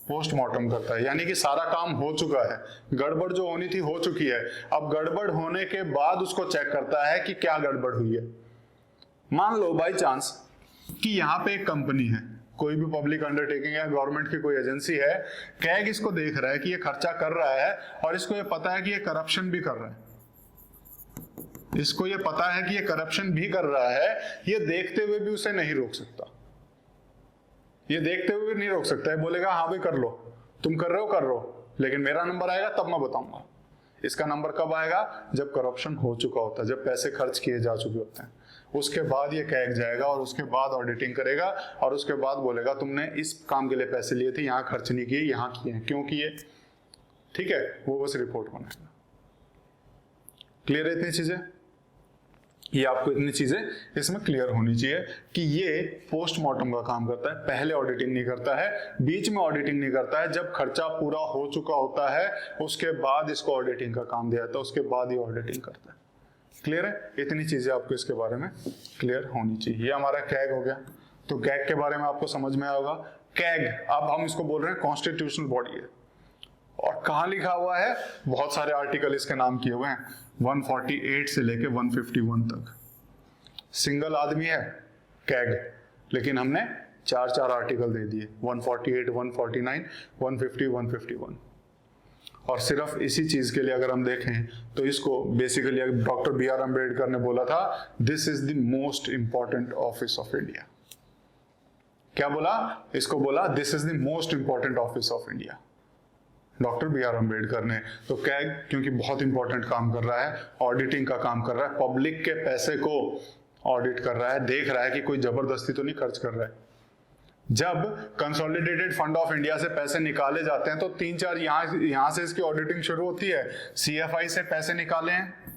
पोस्टमार्टम करता है यानी कि सारा काम हो चुका है, गड़बड़ जो होनी थी हो चुकी है। अब गड़बड़ होने के बाद उसको चेक करता है कि क्या गड़बड़ हुई है। मान लो बाय चांस कि यहाँ पे एक कंपनी है, कोई भी पब्लिक अंडरटेकिंग है, गवर्नमेंट की कोई एजेंसी है, कैग इसको देख रहा है कि ये खर्चा कर रहा है और इसको ये पता है कि ये करप्शन भी कर रहा है। इसको ये पता है कि ये करप्शन भी कर रहा है, ये देखते हुए भी उसे नहीं रोक सकता। ये देखते हुए भी नहीं रोक सकता है, बोलेगा हाँ भाई कर लो, तुम कर रहे हो, लेकिन मेरा नंबर आएगा तब मैं बताऊंगा। इसका नंबर कब आएगा? जब करप्शन हो चुका होता है, जब पैसे खर्च किए जा चुके होते हैं। उसके बाद ये कैग जाएगा और उसके बाद ऑडिटिंग करेगा और उसके बाद बोलेगा तुमने इस काम के लिए पैसे लिए थे, यहाँ खर्च नहीं किए, यहाँ किए हैं, क्यों किए? ठीक है, वो बस रिपोर्ट बनाएगा। क्लियर है इतनी चीजें? ये आपको इतनी चीजें इसमें क्लियर होनी चाहिए कि ये पोस्टमार्टम का काम करता है। पहले ऑडिटिंग नहीं करता है, बीच में ऑडिटिंग नहीं करता है, जब खर्चा पूरा हो चुका होता है उसके बाद इसको ऑडिटिंग का काम दिया जाता है, उसके बाद ही ऑडिटिंग करता है। क्लियर है? इतनी चीजें आपको इसके बारे में क्लियर होनी चाहिए। ये हमारा कैग हो गया। तो कैग के बारे में आपको समझ में आया होगा। कैग, अब हम इसको बोल रहे हैं कॉन्स्टिट्यूशनल बॉडी है। और कहाँ लिखा हुआ है? बहुत सारे आर्टिकल इसके नाम किए हुए हैं, 148 से लेके 151 तक। सिंगल आदमी है कैग, लेकिन हमने 4 आर्टिकल दे दिए, 148, 149, 150, 151। और सिर्फ इसी चीज के लिए अगर हम देखें तो इसको बेसिकली डॉक्टर B.R. अम्बेडकर ने बोला था, this is the most important office of India. क्या बोला? इसको बोला this is the most important office of India, doctor B.R. Ambedkar ने। तो कैग क्योंकि बहुत इंपॉर्टेंट काम कर रहा है, ऑडिटिंग का काम कर रहा है, पब्लिक के पैसे को ऑडिट कर रहा है, देख रहा है कि कोई जबरदस्ती तो नहीं खर्च कर रहा है। जब कंसोलिडेटेड फंड ऑफ इंडिया से पैसे निकाले जाते हैं तो 3-4 यहां से इसकी ऑडिटिंग शुरू होती है। CFI से पैसे निकाले हैं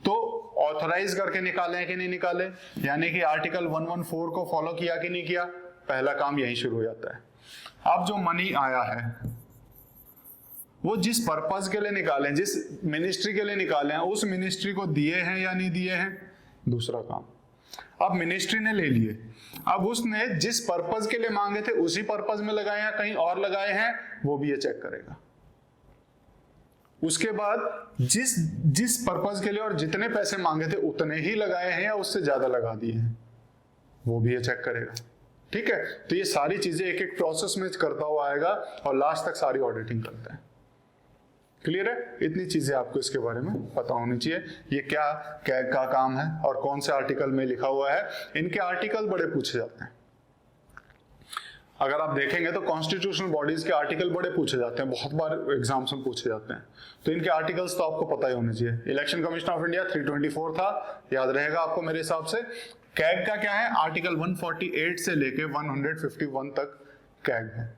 तो ऑथराइज करके निकाले हैं कि नहीं निकाले, यानी कि आर्टिकल 114 को फॉलो किया कि नहीं किया, पहला काम यही शुरू हो जाता है। अब जो मनी आया है वो जिस पर्पस के लिए निकाले, जिस मिनिस्ट्री के लिए निकाले हैं, उस मिनिस्ट्री को दिए हैं या नहीं दिए हैं, दूसरा काम। अब मिनिस्ट्री ने ले लिए, अब उसने जिस पर्पस के लिए मांगे थे उसी पर्पस में लगाए हैं, कहीं और लगाए हैं, वो भी ये चेक करेगा। उसके बाद जिस पर्पस के लिए और जितने पैसे मांगे थे उतने ही लगाए हैं या उससे ज्यादा लगा दिए हैं, वो भी ये चेक करेगा। ठीक है, तो ये सारी चीजें एक एक प्रोसेस में करता हुआ आएगा और लास्ट तक सारी ऑडिटिंग करता है। क्लियर है? इतनी चीजें आपको इसके बारे में पता होनी चाहिए। ये क्या कैग का काम है और कौन से आर्टिकल में लिखा हुआ है। इनके आर्टिकल बड़े पूछे जाते हैं। अगर आप देखेंगे तो कॉन्स्टिट्यूशनल बॉडीज के आर्टिकल बड़े पूछे जाते हैं, बहुत बार एग्जाम्स में पूछे जाते हैं। तो इनके आर्टिकल्स तो आपको पता ही होने चाहिए। इलेक्शन कमीशन ऑफ इंडिया 324 था, याद रहेगा आपको मेरे हिसाब से। कैग का क्या है? आर्टिकल 148 से लेके 151 तक कैग है।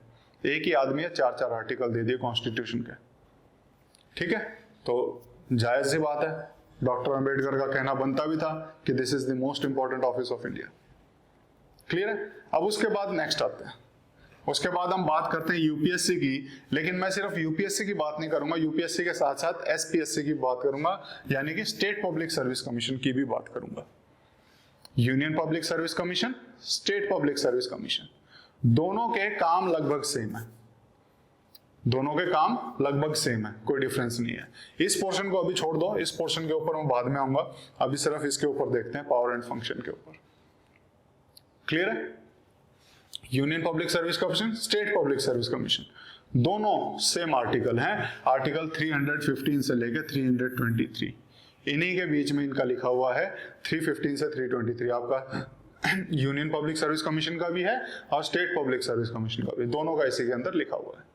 एक ही आदमी है 4 आर्टिकल दे दिए कॉन्स्टिट्यूशन के। ठीक है, तो जायज सी बात है, डॉक्टर अंबेडकर का कहना बनता भी था कि this is the most important office of India. Clear है? अब उसके बाद नेक्स्ट आते हैं, उसके बाद हम बात करते हैं यूपीएससी की। लेकिन मैं सिर्फ यूपीएससी की बात नहीं करूंगा, यूपीएससी के साथ साथ एसपीएससी की बात करूंगा, यानी कि स्टेट पब्लिक सर्विस कमीशन की भी बात करूंगा। Union public service commission, state public service commission, दोनों के काम लगभग सेम है। दोनों के काम लगभग सेम है, कोई डिफरेंस नहीं है। इस पोर्शन को अभी छोड़ दो, इस पोर्शन के ऊपर मैं बाद में आऊंगा, अभी सिर्फ इसके ऊपर देखते हैं, पावर एंड फंक्शन के ऊपर। क्लियर है? Union public service commission, state public service commission, दोनों सेम आर्टिकल हैं, आर्टिकल 315 से लेके 323, इन्हीं के बीच में इनका लिखा हुआ है। 315 से 323 आपका यूनियन पब्लिक सर्विस कमीशन का भी है और स्टेट पब्लिक सर्विस कमीशन का भी, दोनों का इसी के अंदर लिखा हुआ है।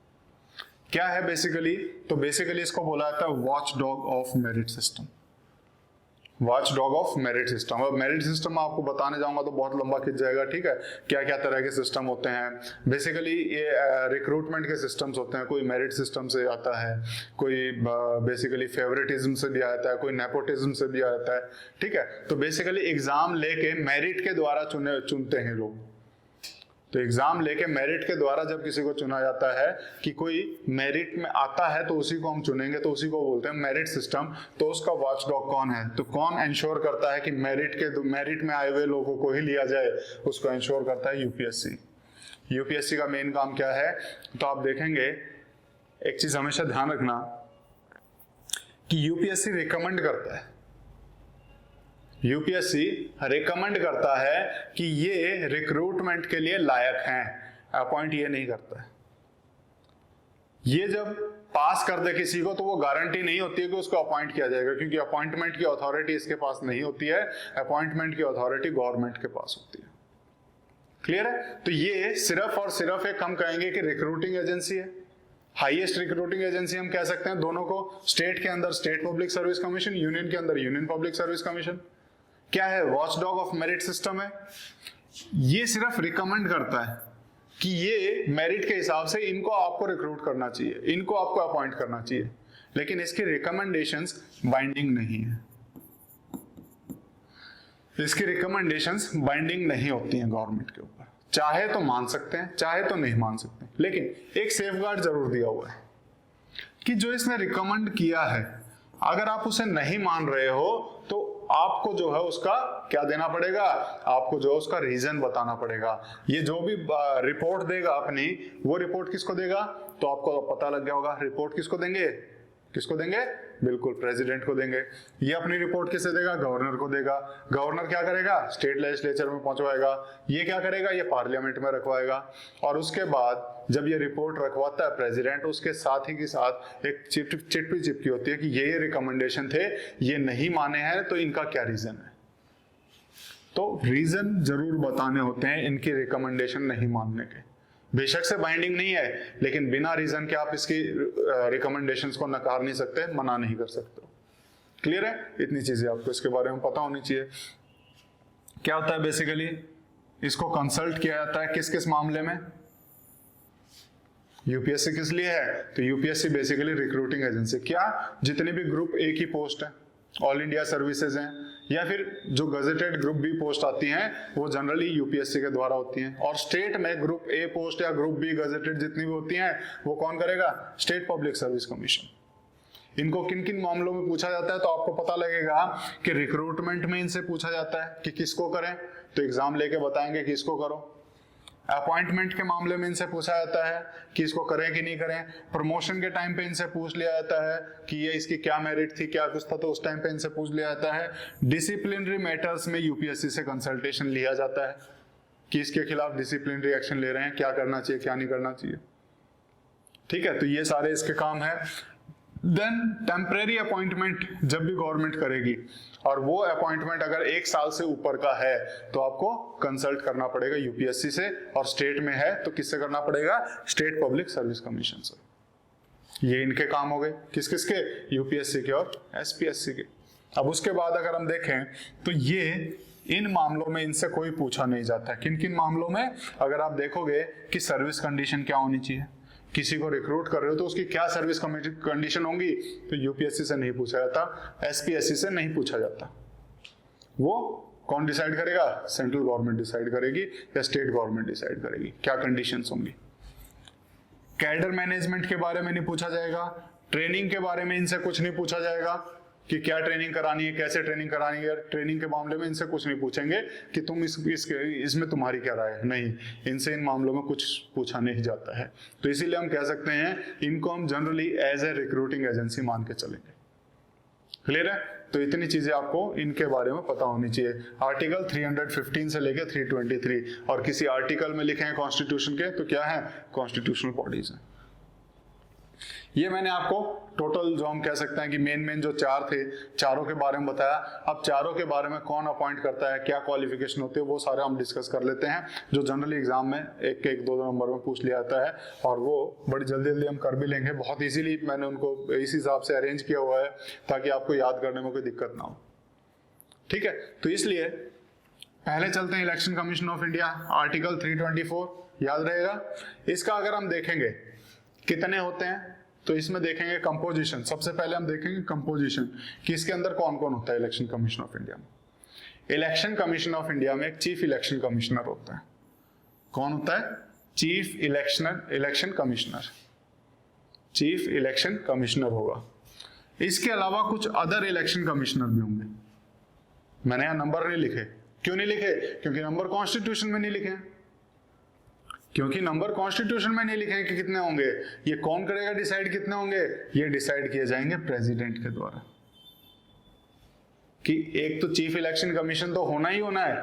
क्या है बेसिकली, तो बेसिकली इसको बोला जाता है watch dog of merit system, watch dog of merit system. अब मेरिट सिस्टम आपको बताने जाऊंगा तो बहुत लंबा खिंच जाएगा, ठीक है। क्या क्या तरह के सिस्टम होते हैं, बेसिकली ये रिक्रूटमेंट के सिस्टम्स होते हैं। कोई मेरिट सिस्टम से आता है, कोई बेसिकली फेवरेटिज्म से भी आता है, कोई नेपोटिज्म से भी आता है, ठीक है। तो बेसिकली एग्जाम लेके मेरिट के द्वारा चुनते हैं लोग। तो एग्जाम लेके मेरिट के द्वारा जब किसी को चुना जाता है कि कोई मेरिट में आता है तो उसी को हम चुनेंगे, तो उसी को बोलते हैं मेरिट सिस्टम। तो उसका वॉच डॉग कौन है, तो कौन इंश्योर करता है कि मेरिट में आए हुए लोगों को ही लिया जाए, उसको इंश्योर करता है यूपीएससी। यूपीएससी का मेन काम क्या है, तो आप देखेंगे एक चीज हमेशा ध्यान रखना कि यूपीएससी रिकमेंड करता है, यूपीएससी रिकमेंड करता है कि ये रिक्रूटमेंट के लिए लायक हैं, अपॉइंट ये नहीं करता है। ये जब पास कर दे किसी को तो वो गारंटी नहीं होती है कि उसको अपॉइंट किया जाएगा, क्योंकि अपॉइंटमेंट की अथॉरिटी इसके पास नहीं होती है, अपॉइंटमेंट की अथॉरिटी गवर्नमेंट के पास होती है। क्लियर है। तो ये सिर्फ और सिर्फ एक हम कहेंगे कि रिक्रूटिंग एजेंसी है, हाईएस्ट रिक्रूटिंग एजेंसी हम कह सकते हैं दोनों को। स्टेट के अंदर state public service commission, union के अंदर यूनियन पब्लिक सर्विस कमीशन। क्या है, watch dog of merit system है। ये सिर्फ रिकमेंड करता है कि ये मेरिट के हिसाब से इनको आपको रिक्रूट करना चाहिए, इनको आपको अपॉइंट करना चाहिए, लेकिन इसकी रिकमेंडेशंस बाइंडिंग नहीं है। इसकी रिकमेंडेशंस बाइंडिंग नहीं होती हैं गवर्नमेंट के ऊपर। चाहे तो मान सकते हैं, चाहे तो नहीं मान सकते, लेकिन एक सेफगार्ड जरूर दिया हुआ है कि जो इसने रिकमेंड किया है, अगर आप उसे नहीं मान रहे हो तो आपको जो है उसका क्या देना पड़ेगा, आपको जो है उसका रीजन बताना पड़ेगा। ये जो भी रिपोर्ट देगा अपनी, वो रिपोर्ट किसको देगा, तो आपको पता लग गया होगा। रिपोर्ट किसको देंगे, किसको देंगे, बिल्कुल प्रेसिडेंट को देंगे। ये अपनी रिपोर्ट किसे देगा, गवर्नर को देगा। गवर्नर क्या करेगा, स्टेट लेजिस्लेचर में पहुंचवाएगा। ये क्या करेगा, ये पार्लियामेंट में रखवाएगा। और उसके बाद जब ये रिपोर्ट रखवाता है प्रेसिडेंट, उसके साथ ही के साथ एक चिट भी चिपकी होती है कि ये रिकमेंडेशन थे, ये नहीं माने हैं, तो इनका क्या रीजन है। तो रीजन जरूर बताने होते हैं इनकी रिकमेंडेशन नहीं मानने के। बेशक से बाइंडिंग नहीं है, लेकिन बिना रीजन के आप इसकी रिकमेंडेशंस को नकार नहीं सकते, मना नहीं कर सकते। क्लियर है। इतनी चीजें आपको इसके बारे में पता होनी चाहिए। क्या होता है बेसिकली, इसको कंसल्ट किया जाता है किस किस मामले में, यूपीएससी किस लिए है, तो यूपीएससी बेसिकली रिक्रूटिंग एजेंसी। क्या, जितने भी ग्रुप ए की पोस्ट है, ऑल इंडिया सर्विसेज हैं, या फिर जो गजेटेड ग्रुप बी पोस्ट आती हैं, वो जनरली यूपीएससी के द्वारा होती हैं। और स्टेट में ग्रुप ए पोस्ट या ग्रुप बी गजेटेड जितनी भी होती हैं, वो कौन करेगा, स्टेट पब्लिक सर्विस कमीशन। इनको किन किन मामलों में पूछा जाता है, तो आपको पता लगेगा कि रिक्रूटमेंट में इनसे पूछा जाता है कि किसको करें, तो एग्जाम लेके बताएंगे कि इसको करो। अपॉइंटमेंट के मामले में इनसे पूछा जाता है कि इसको करें कि नहीं करें। प्रमोशन के टाइम पे इनसे पूछ लिया जाता है कि ये इसकी क्या मेरिट थी, क्या कुछ था, तो उस टाइम पे इनसे पूछ लिया जाता है। डिसिप्लिनरी मैटर्स में यूपीएससी से कंसल्टेशन लिया जाता है कि इसके खिलाफ डिसिप्लिनरी एक्शन ले रहे हैं, क्या करना चाहिए, क्या नहीं करना चाहिए। ठीक है, तो ये सारे इसके काम है। देन टेम्परेरी अपॉइंटमेंट जब भी गवर्नमेंट करेगी, और वो अपॉइंटमेंट अगर 1 साल से ऊपर का है, तो आपको कंसल्ट करना पड़ेगा यूपीएससी से। और स्टेट में है तो किससे करना पड़ेगा, स्टेट पब्लिक सर्विस कमीशन से। ये इनके काम हो गए, किस किस के, यूपीएससी के और एसपीएससी के। अब उसके बाद अगर हम देखें तो ये इन मामलों में इनसे कोई पूछा नहीं जाता। किन किन मामलों में, अगर आप देखोगे कि सर्विस कंडीशन क्या होनी चाहिए, किसी को रिक्रूट कर रहे हो तो उसकी क्या सर्विस कंडीशन होंगी, तो यूपीएससी से नहीं पूछा जाता, एसपीएससी से नहीं पूछा जाता। वो कौन डिसाइड करेगा, सेंट्रल गवर्नमेंट डिसाइड करेगी या स्टेट गवर्नमेंट डिसाइड करेगी क्या कंडीशंस होंगी। कैडर मैनेजमेंट के बारे में नहीं पूछा जाएगा, ट्रेनिंग के बारे में इनसे कुछ नहीं पूछा जाएगा कि क्या ट्रेनिंग करानी है, कैसे ट्रेनिंग करानी है। ट्रेनिंग के मामले में इनसे कुछ नहीं पूछेंगे कि तुम इसमें तुम्हारी क्या राय है, नहीं, इनसे इन मामलों में कुछ पूछा नहीं जाता है। तो इसीलिए हम कह सकते हैं इनको हम generally as a recruiting agency मान के चलेंगे। क्लियर है। तो इतनी चीजें आपको इनके बारे में पता होनी चाहिए। आर्टिकल 315 से लेकर 323, और किसी आर्टिकल में लिखे हैं कॉन्स्टिट्यूशन के, तो क्या है, कॉन्स्टिट्यूशनल बॉडीज हैं। ये मैंने आपको टोटल जो हम कह सकते हैं कि मेन जो चार थे, चारों के बारे में बताया। अब चारों के बारे में कौन अपॉइंट करता है, क्या क्वालिफिकेशन होती है, वो सारे हम डिस्कस कर लेते हैं, जो जनरली एग्जाम में एक एक दो नंबर में पूछ लिया जाता है, और वो बड़ी जल्दी जल्दी हम कर भी लेंगे। बहुत इजीली मैंने उनको इस हिसाब से अरेंज किया हुआ है ताकि आपको याद करने में कोई दिक्कत ना हो। ठीक है, तो इसलिए पहले चलते हैं election commission of India, article 324 याद रहेगा। इसका अगर हम देखेंगे कितने होते हैं, तो इसमें देखेंगे कंपोजिशन। सबसे पहले हम देखेंगे कंपोजिशन कि इसके अंदर कौन कौन होता है इलेक्शन कमीशन ऑफ इंडिया में। इलेक्शन कमीशन ऑफ इंडिया में एक चीफ इलेक्शन कमिश्नर होता है। कौन होता है? Chief election commissioner, chief election commissioner होगा। इसके अलावा कुछ अदर इलेक्शन कमिश्नर भी होंगे। मैंने यहां नंबर नहीं लिखे। क्यों नहीं लिखे? क्योंकि नंबर कॉन्स्टिट्यूशन में नहीं लिखे हैं। क्योंकि नंबर कॉन्स्टिट्यूशन में नहीं लिखे हैं कि कितने होंगे। ये कौन करेगा डिसाइड कितने होंगे? ये डिसाइड किए जाएंगे प्रेसिडेंट के द्वारा। कि एक तो चीफ इलेक्शन कमीशन तो होना ही होना है,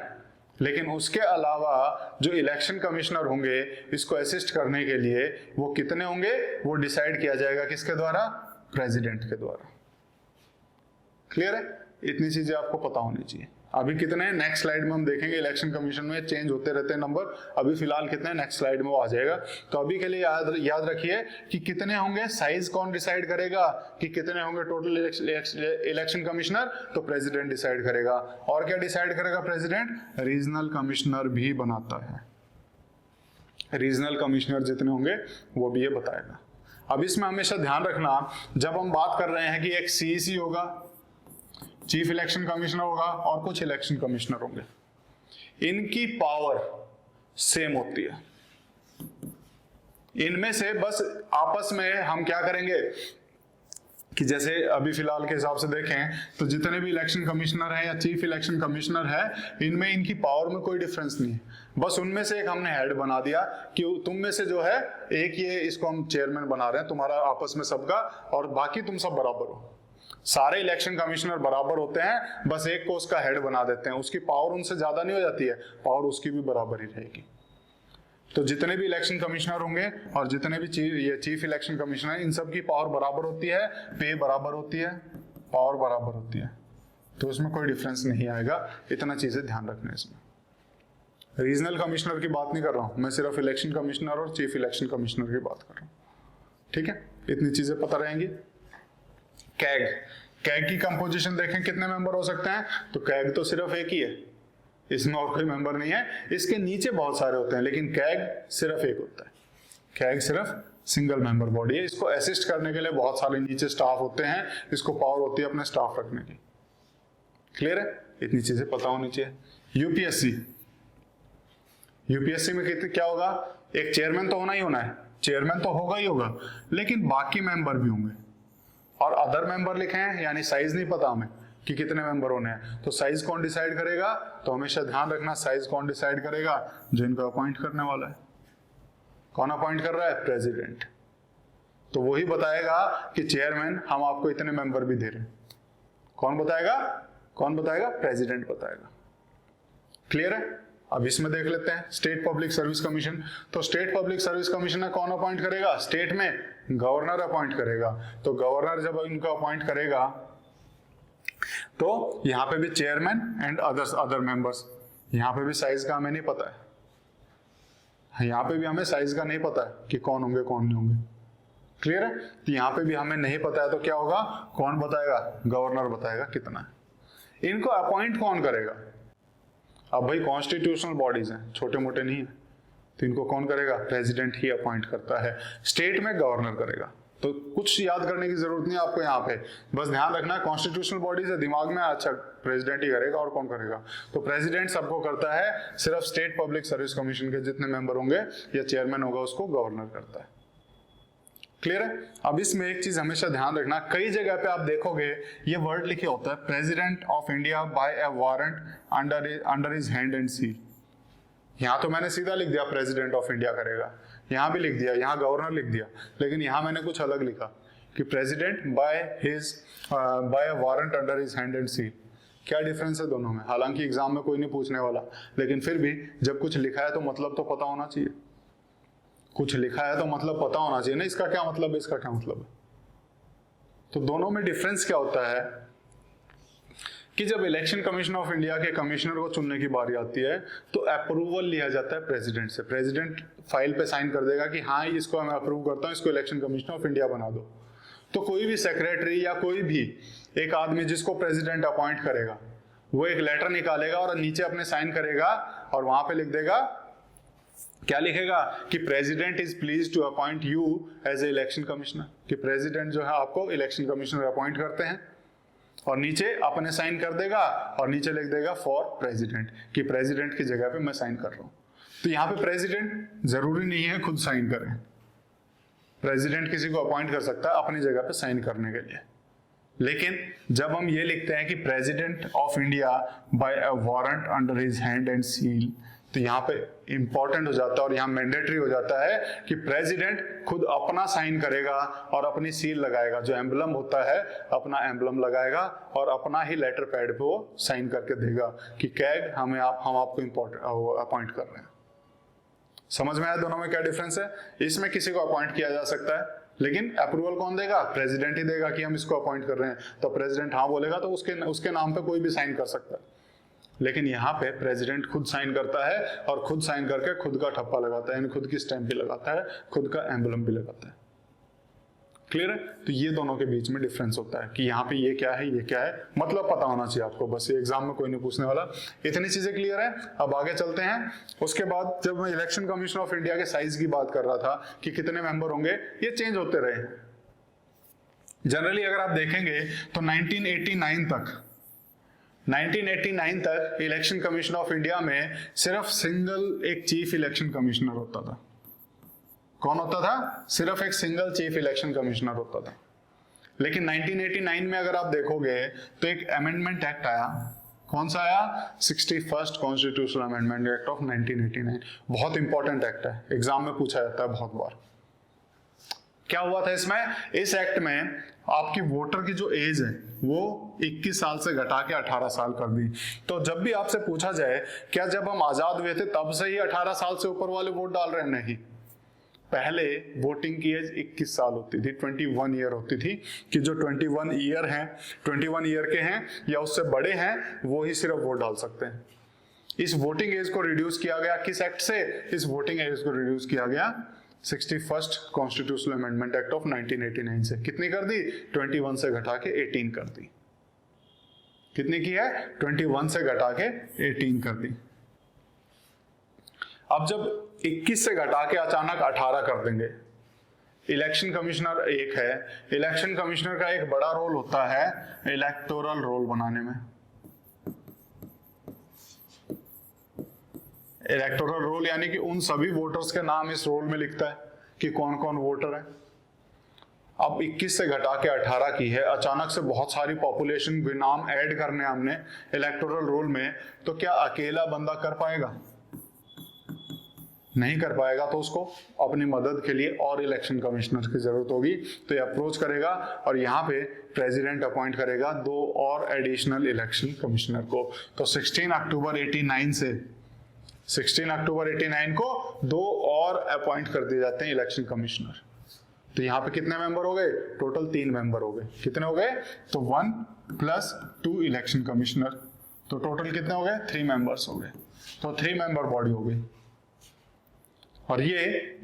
लेकिन उसके अलावा जो इलेक्शन कमिश्नर होंगे इसको असिस्ट करने के लिए वो कितने होंगे, वो डिसाइड किया जाएगा किसके द्वारा? प्रेसिडेंट के द्वारा। क्लियर है? इतनी चीजें आपको पता होनी चाहिए। अभी कितने हैं नेक्स्ट स्लाइड में हम देखेंगे। इलेक्शन कमीशन में चेंज होते रहते हैं नंबर। अभी फिलहाल कितने हैं नेक्स्ट स्लाइड में वो आ जाएगा। तो अभी के लिए याद रखिए कि कितने होंगे। साइज कौन डिसाइड करेगा कि कितने होंगे टोटल इलेक्शन कमिश्नर? तो प्रेसिडेंट डिसाइड करेगा। और क्या डिसाइड करेगा प्रेसिडेंट? रीजनल कमिश्नर भी बनाता है। रीजनल कमिश्नर जितने होंगे वो भी ये बताएगा। अब इसमें हमेशा ध्यान रखना, जब हम बात कर रहे हैं कि एक सीईसी होगा, चीफ इलेक्शन कमिश्नर होगा, और कुछ इलेक्शन कमिश्नर होंगे, इनकी पावर सेम होती है। इनमें से बस आपस में हम क्या करेंगे कि जैसे अभी फिलहाल के हिसाब से देखें तो जितने भी इलेक्शन कमिश्नर हैं या चीफ इलेक्शन कमिश्नर है, इनमें इनकी पावर में कोई डिफरेंस नहीं है। बस उनमें से एक हमने हेड बना दिया कि तुम में से जो है एक, ये इसको हम चेयरमैन बना रहे हैं तुम्हारा आपस में सबका, और बाकी तुम सब बराबर हो। सारे इलेक्शन कमिश्नर बराबर होते हैं, बस एक को उसका हेड बना देते हैं। उसकी पावर उनसे ज्यादा नहीं हो जाती है, पावर उसकी भी बराबर ही रहेगी। तो जितने भी इलेक्शन कमिश्नर होंगे और जितने भी चीफ इलेक्शन कमिश्नर, इन सब की पावर बराबर होती है, पे बराबर होती है, पावर बराबर होती है। तो उसमें कोई डिफरेंस नहीं आएगा। इतना चीजें ध्यान रखना। इसमें रीजनल कमिश्नर की बात नहीं कर रहा हूं मैं, सिर्फ इलेक्शन कमिश्नर और चीफ इलेक्शन कमिश्नर की बात कर रहा हूं। ठीक है, इतनी चीजें पता रहेंगी। कैग की कंपोजिशन देखें कितने मेंबर हो सकते हैं, तो कैग तो सिर्फ एक ही है, इसमें और कोई मेंबर नहीं है। इसके नीचे बहुत सारे होते हैं, लेकिन कैग सिर्फ एक होता है। कैग सिर्फ सिंगल मेंबर बॉडी है। इसको असिस्ट करने के लिए बहुत सारे नीचे स्टाफ होते हैं, इसको पावर होती है अपने स्टाफ रखने की। क्लियर है? इतनी चीजें पता होनी चाहिए। यूपीएससी में कितने क्या होगा? एक चेयरमैन तो होना ही होना है, चेयरमैन तो होगा ही होगा, लेकिन बाकी मेंबर भी होंगे। और अदर मेंबर लिखे हैं, यानी साइज नहीं पता हमें कि कितने मेंबर होने हैं। तो साइज कौन डिसाइड करेगा? तो हमेशा ध्यान रखना, साइज कौन डिसाइड करेगा? जो इनको अपॉइंट करने वाला है। कौन अपॉइंट कर रहा है? प्रेसिडेंट। तो वही बताएगा कि चेयरमैन हम आपको इतने मेंबर भी दे रहे हैं। कौन बताएगा? कौन बताएगा? प्रेसिडेंट बताएगा। क्लियर है? अब इसमें देख लेते हैं स्टेट पब्लिक सर्विस कमीशन। तो स्टेट पब्लिक सर्विस कमीशन कौन अपॉइंट करेगा? स्टेट में गवर्नर अपॉइंट करेगा। तो गवर्नर जब इनको अपॉइंट करेगा तो यहां पे भी चेयरमैन एंड अदर मेंबर्स। यहां पे भी साइज का हमें नहीं पता है, यहां पे भी हमें साइज का नहीं पता है कि कौन होंगे कौन नहीं होंगे। क्लियर है? तो यहां पे भी हमें नहीं पता है, तो क्या होगा? कौन बताएगा? गवर्नर बताएगा कितना है। इनको अपॉइंट कौन करेगा? अब भाई कॉन्स्टिट्यूशनल बॉडीज हैं, छोटे मोटे नहीं है, तो इनको कौन करेगा? प्रेसिडेंट ही अपॉइंट करता है। स्टेट में गवर्नर करेगा। तो कुछ याद करने की जरूरत नहीं आपको यहाँ पे, बस ध्यान रखना है कॉन्स्टिट्यूशनल बॉडीज है दिमाग में, अच्छा प्रेसिडेंट ही करेगा और कौन करेगा? तो प्रेसिडेंट सबको करता है, सिर्फ स्टेट पब्लिक सर्विस कमीशन के जितने मेंबर होंगे या चेयरमैन होगा उसको गवर्नर करता है। क्लियर है? अब इसमें एक चीज हमेशा ध्यान रखना, कई जगह पे आप देखोगे ये वर्ड लिखे होता है president of India by A warrant under his hand and seal. यहां तो मैंने सीधा लिख दिया प्रेसिडेंट ऑफ इंडिया करेगा, यहां भी लिख दिया, यहां गवर्नर लिख दिया, लेकिन यहां मैंने कुछ अलग लिखा कि president bye A warrant under his hand and seal. क्या डिफरेंस है दोनों में? हालांकि एग्जाम में कोई नहीं पूछने वाला, लेकिन फिर भी जब कुछ लिखा है तो मतलब तो पता होना चाहिए। कुछ लिखा है तो मतलब पता होना चाहिए ना, इसका क्या मतलब है, इसका क्या मतलब है। तो दोनों में डिफरेंस क्या होता है कि जब इलेक्शन कमीशन ऑफ इंडिया के कमिश्नर को चुनने की बारी आती है तो अप्रूवल लिया जाता है प्रेसिडेंट से। प्रेसिडेंट फाइल पे साइन कर देगा कि हाँ इसको मैं अप्रूव करता हूँ, इसको इलेक्शन कमिश्नर ऑफ इंडिया बना दो। तो कोई भी सेक्रेटरी या कोई भी एक आदमी जिसको प्रेसिडेंट अपॉइंट करेगा वो एक लेटर निकालेगा और नीचे अपने साइन करेगा और वहां पे लिख देगा, क्या लिखेगा कि president is please to appoint you as a election commissioner, कि प्रेसिडेंट जो है आपको इलेक्शन कमिश्नर अपॉइंट करते हैं, और नीचे अपने साइन कर देगा और नीचे लिख देगा फॉर प्रेसिडेंट, कि प्रेसिडेंट की जगह पे मैं साइन कर रहा हूं। तो यहाँ पे प्रेसिडेंट जरूरी नहीं है खुद साइन करें, प्रेसिडेंट किसी को अपॉइंट कर सकता है अपनी जगह पे साइन करने के लिए। लेकिन जब हम ये लिखते हैं कि president of India by a warrant under his hand and seal, तो यहाँ पे इंपॉर्टेंट हो जाता है और यहाँ मैंडेटरी हो जाता है कि प्रेसिडेंट खुद अपना साइन करेगा और अपनी सील लगाएगा, जो एम्बलम होता है अपना एम्बलम लगाएगा और अपना ही लेटर पैड पे वो साइन करके देगा कि कैग हम आपको अपॉइंट कर रहे हैं। समझ में आया दोनों में क्या डिफरेंस है? इसमें किसी को अपॉइंट किया जा सकता है लेकिन अप्रूवल कौन देगा? प्रेसिडेंट ही देगा कि हम इसको अपॉइंट कर रहे हैं। तो प्रेसिडेंट हाँ बोलेगा तो उसके नाम पे कोई भी साइन कर सकता है। लेकिन यहाँ पे प्रेसिडेंट खुद साइन करता है और खुद साइन करके खुद का ठप्पा लगाता है, यानी खुद की स्टैंप भी लगाता है, खुद का एम्बलम भी लगाता है। क्लियर है? तो ये दोनों के बीच में डिफरेंस होता है कि यहाँ पे ये क्या है, ये क्या है, मतलब पता होना चाहिए आपको, बस ये एग्जाम में कोई नहीं पूछने वाला। इतनी चीजें क्लियर है। अब आगे चलते हैं। उसके बाद जब मैं इलेक्शन कमीशन ऑफ इंडिया के साइज की बात कर रहा था कि कितने मेंबर होंगे, ये चेंज होते रहे। जनरली अगर आप देखेंगे तो 1989 तक इलेक्शन कमीशन ऑफ इंडिया में सिर्फ सिंगल एक चीफ इलेक्शन कमिश्नर होता था। कौन होता था? सिर्फ एक सिंगल चीफ इलेक्शन कमिश्नर होता था। लेकिन 1989 में अगर आप देखोगे तो एक अमेंडमेंट एक्ट आया। कौन सा आया? 61st constitutional amendment act of 1989। बहुत इंपॉर्टेंट एक्ट है, एग्जाम में पूछा जाता है बहुत बार। क्या हुआ था इसमें? इस एक्ट में आपकी वोटर की जो एज है वो 21 साल से घटा के 18 साल कर दी। तो जब भी आपसे पूछा जाए क्या जब हम आजाद हुए थे तब से ही 18 साल से ऊपर वाले वोट डाल रहे हैं? नहीं, पहले वोटिंग की एज 21 साल होती थी, 21 ईयर होती थी, कि जो 21 ईयर हैं, 21 ईयर के हैं या उससे बड़े हैं वो ही सिर्फ वोट डाल सकते हैं। इस वोटिंग एज को रिड्यूस किया गया किस एक्ट से? इस वोटिंग एज को रिड्यूस किया गया 61st constitutional amendment act of 1989 से। कितनी कर दी? 21 से घटा के 18 कर दी। कितनी की है? 21 से घटा के 18 कर दी। अब जब 21 से घटा के अचानक 18 कर देंगे, इलेक्शन कमिश्नर एक है, इलेक्शन कमिश्नर का एक बड़ा रोल होता है इलेक्टोरल रोल बनाने में। इलेक्टोरल रोल यानी कि उन सभी वोटर्स के नाम इस रोल में लिखता है कि कौन कौन वोटर है। अब 21 से घटा के 18 की है, अचानक से बहुत सारी पॉपुलेशन के नाम ऐड करने हमने इलेक्टोरल रोल में, तो क्या अकेला बंदा कर पाएगा? नहीं कर पाएगा। तो उसको अपनी मदद के लिए और इलेक्शन कमिश्नर की जरूरत होगी, तो ये अप्रोच करेगा और यहाँ पे प्रेसिडेंट अपॉइंट करेगा 2 और एडिशनल इलेक्शन कमिश्नर को। तो 16 अक्टूबर 89 को 2 और अपॉइंट कर दिए जाते हैं इलेक्शन कमिश्नर। तो यहाँ पे कितने मेंबर हो गए? टोटल 3 मेंबर हो गए। कितने हो गए? तो 1 + 2 इलेक्शन कमिश्नर, तो टोटल कितने हो गए? 3 मेंबर्स हो गए। तो 3 मेंबर बॉडी हो गई। और ये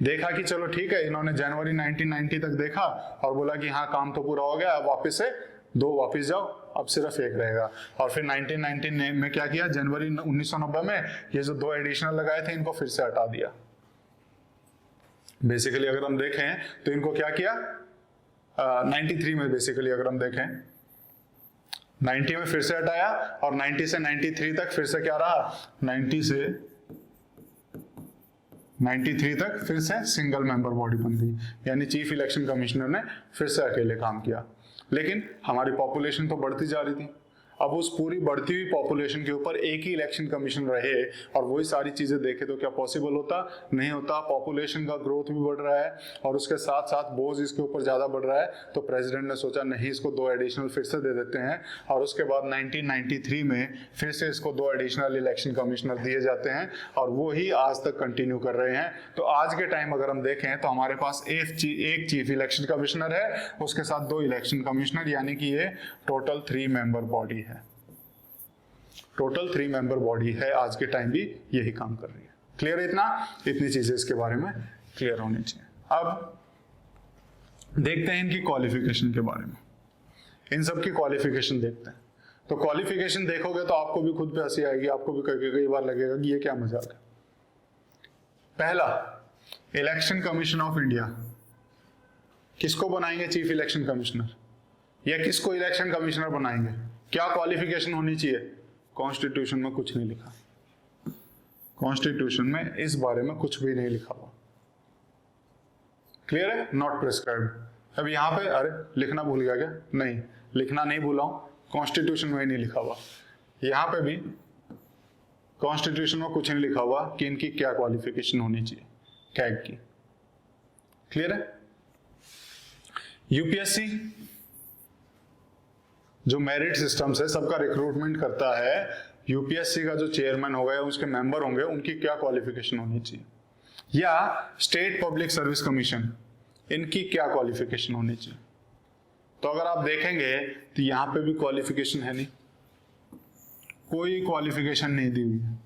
देखा कि चलो ठीक है, इन्होंने जनवरी 1990 तक देखा और बोला कि हाँ काम तो पूरा हो गया, अब वापस से 2 वापस जाओ, अब सिर्फ 1 रहेगा। और फिर 1990 में क्या किया? जनवरी 1990 में ये जो 2 एडिशनल लगाए थे इनको फिर से हटा दिया। बेसिकली अगर हम देखें तो इनको क्या किया? 93 में बेसिकली अगर हम देखें 90 में फिर से हटाया और 90 से 93 तक फिर से क्या रहा? 90 से 93 तक फिर से सिंगल मेंबर बॉडी बन गई, यानी चीफ इलेक्शन कमिश्नर ने फिर से अकेले काम किया। लेकिन हमारी पॉपुलेशन तो बढ़ती जा रही थी। अब उस पूरी बढ़ती हुई पॉपुलेशन के ऊपर एक ही इलेक्शन कमीशन रहे और वही सारी चीजें देखे तो क्या पॉसिबल होता? नहीं होता। पॉपुलेशन का ग्रोथ भी बढ़ रहा है और उसके साथ साथ बोझ इसके ऊपर ज्यादा बढ़ रहा है, तो प्रेसिडेंट ने सोचा नहीं, इसको 2 एडिशनल फिर से दे देते हैं। और उसके बाद 1993 में फिर से इसको 2 एडिशनल इलेक्शन कमिश्नर दिए जाते हैं और वो ही आज तक कंटिन्यू कर रहे हैं। तो आज के टाइम अगर हम देखें तो हमारे पास एक चीफ इलेक्शन कमिश्नर है, उसके साथ 2 इलेक्शन कमिश्नर, यानी कि ये टोटल 3 मेंबर बॉडी है। टोटल 3 मेंबर बॉडी है, आज के टाइम भी यही काम कर रही है। क्लियर है? इतनी चीजें इसके बारे में क्लियर होनी चाहिए। अब देखते हैं इनकी क्वालिफिकेशन के बारे में, इन सब की क्वालिफिकेशन देखते हैं। तो क्वालिफिकेशन देखोगे तो आपको भी खुद पे हंसी आएगी, आपको भी कई बार लगेगा कि ये क्या मजाक है। पहला, इलेक्शन कमीशन ऑफ इंडिया, किसको बनाएंगे चीफ इलेक्शन कमिश्नर या किसको इलेक्शन कमिश्नर बनाएंगे? क्या क्वालिफिकेशन होनी चाहिए? कॉन्स्टिट्यूशन में कुछ नहीं लिखा, कॉन्स्टिट्यूशन में इस बारे में कुछ भी नहीं लिखा हुआ। क्लियर है? Not prescribed. अब यहाँ पे अरे लिखना भूल गया क्या? नहीं, लिखना नहीं भूला हूं, कॉन्स्टिट्यूशन में नहीं लिखा हुआ। यहाँ पे भी कॉन्स्टिट्यूशन में कुछ नहीं लिखा हुआ कि इनकी क्या क्वालिफिकेशन होनी चाहिए कैग की। क्लियर है? यूपीएससी जो मेरिट सिस्टम से सबका रिक्रूटमेंट करता है, यूपीएससी का जो चेयरमैन होगा या उसके मेंबर होंगे, उनकी क्या क्वालिफिकेशन होनी चाहिए? या स्टेट पब्लिक सर्विस कमीशन, इनकी क्या क्वालिफिकेशन होनी चाहिए? तो अगर आप देखेंगे तो यहां पे भी क्वालिफिकेशन है नहीं, कोई क्वालिफिकेशन नहीं दी हुई है।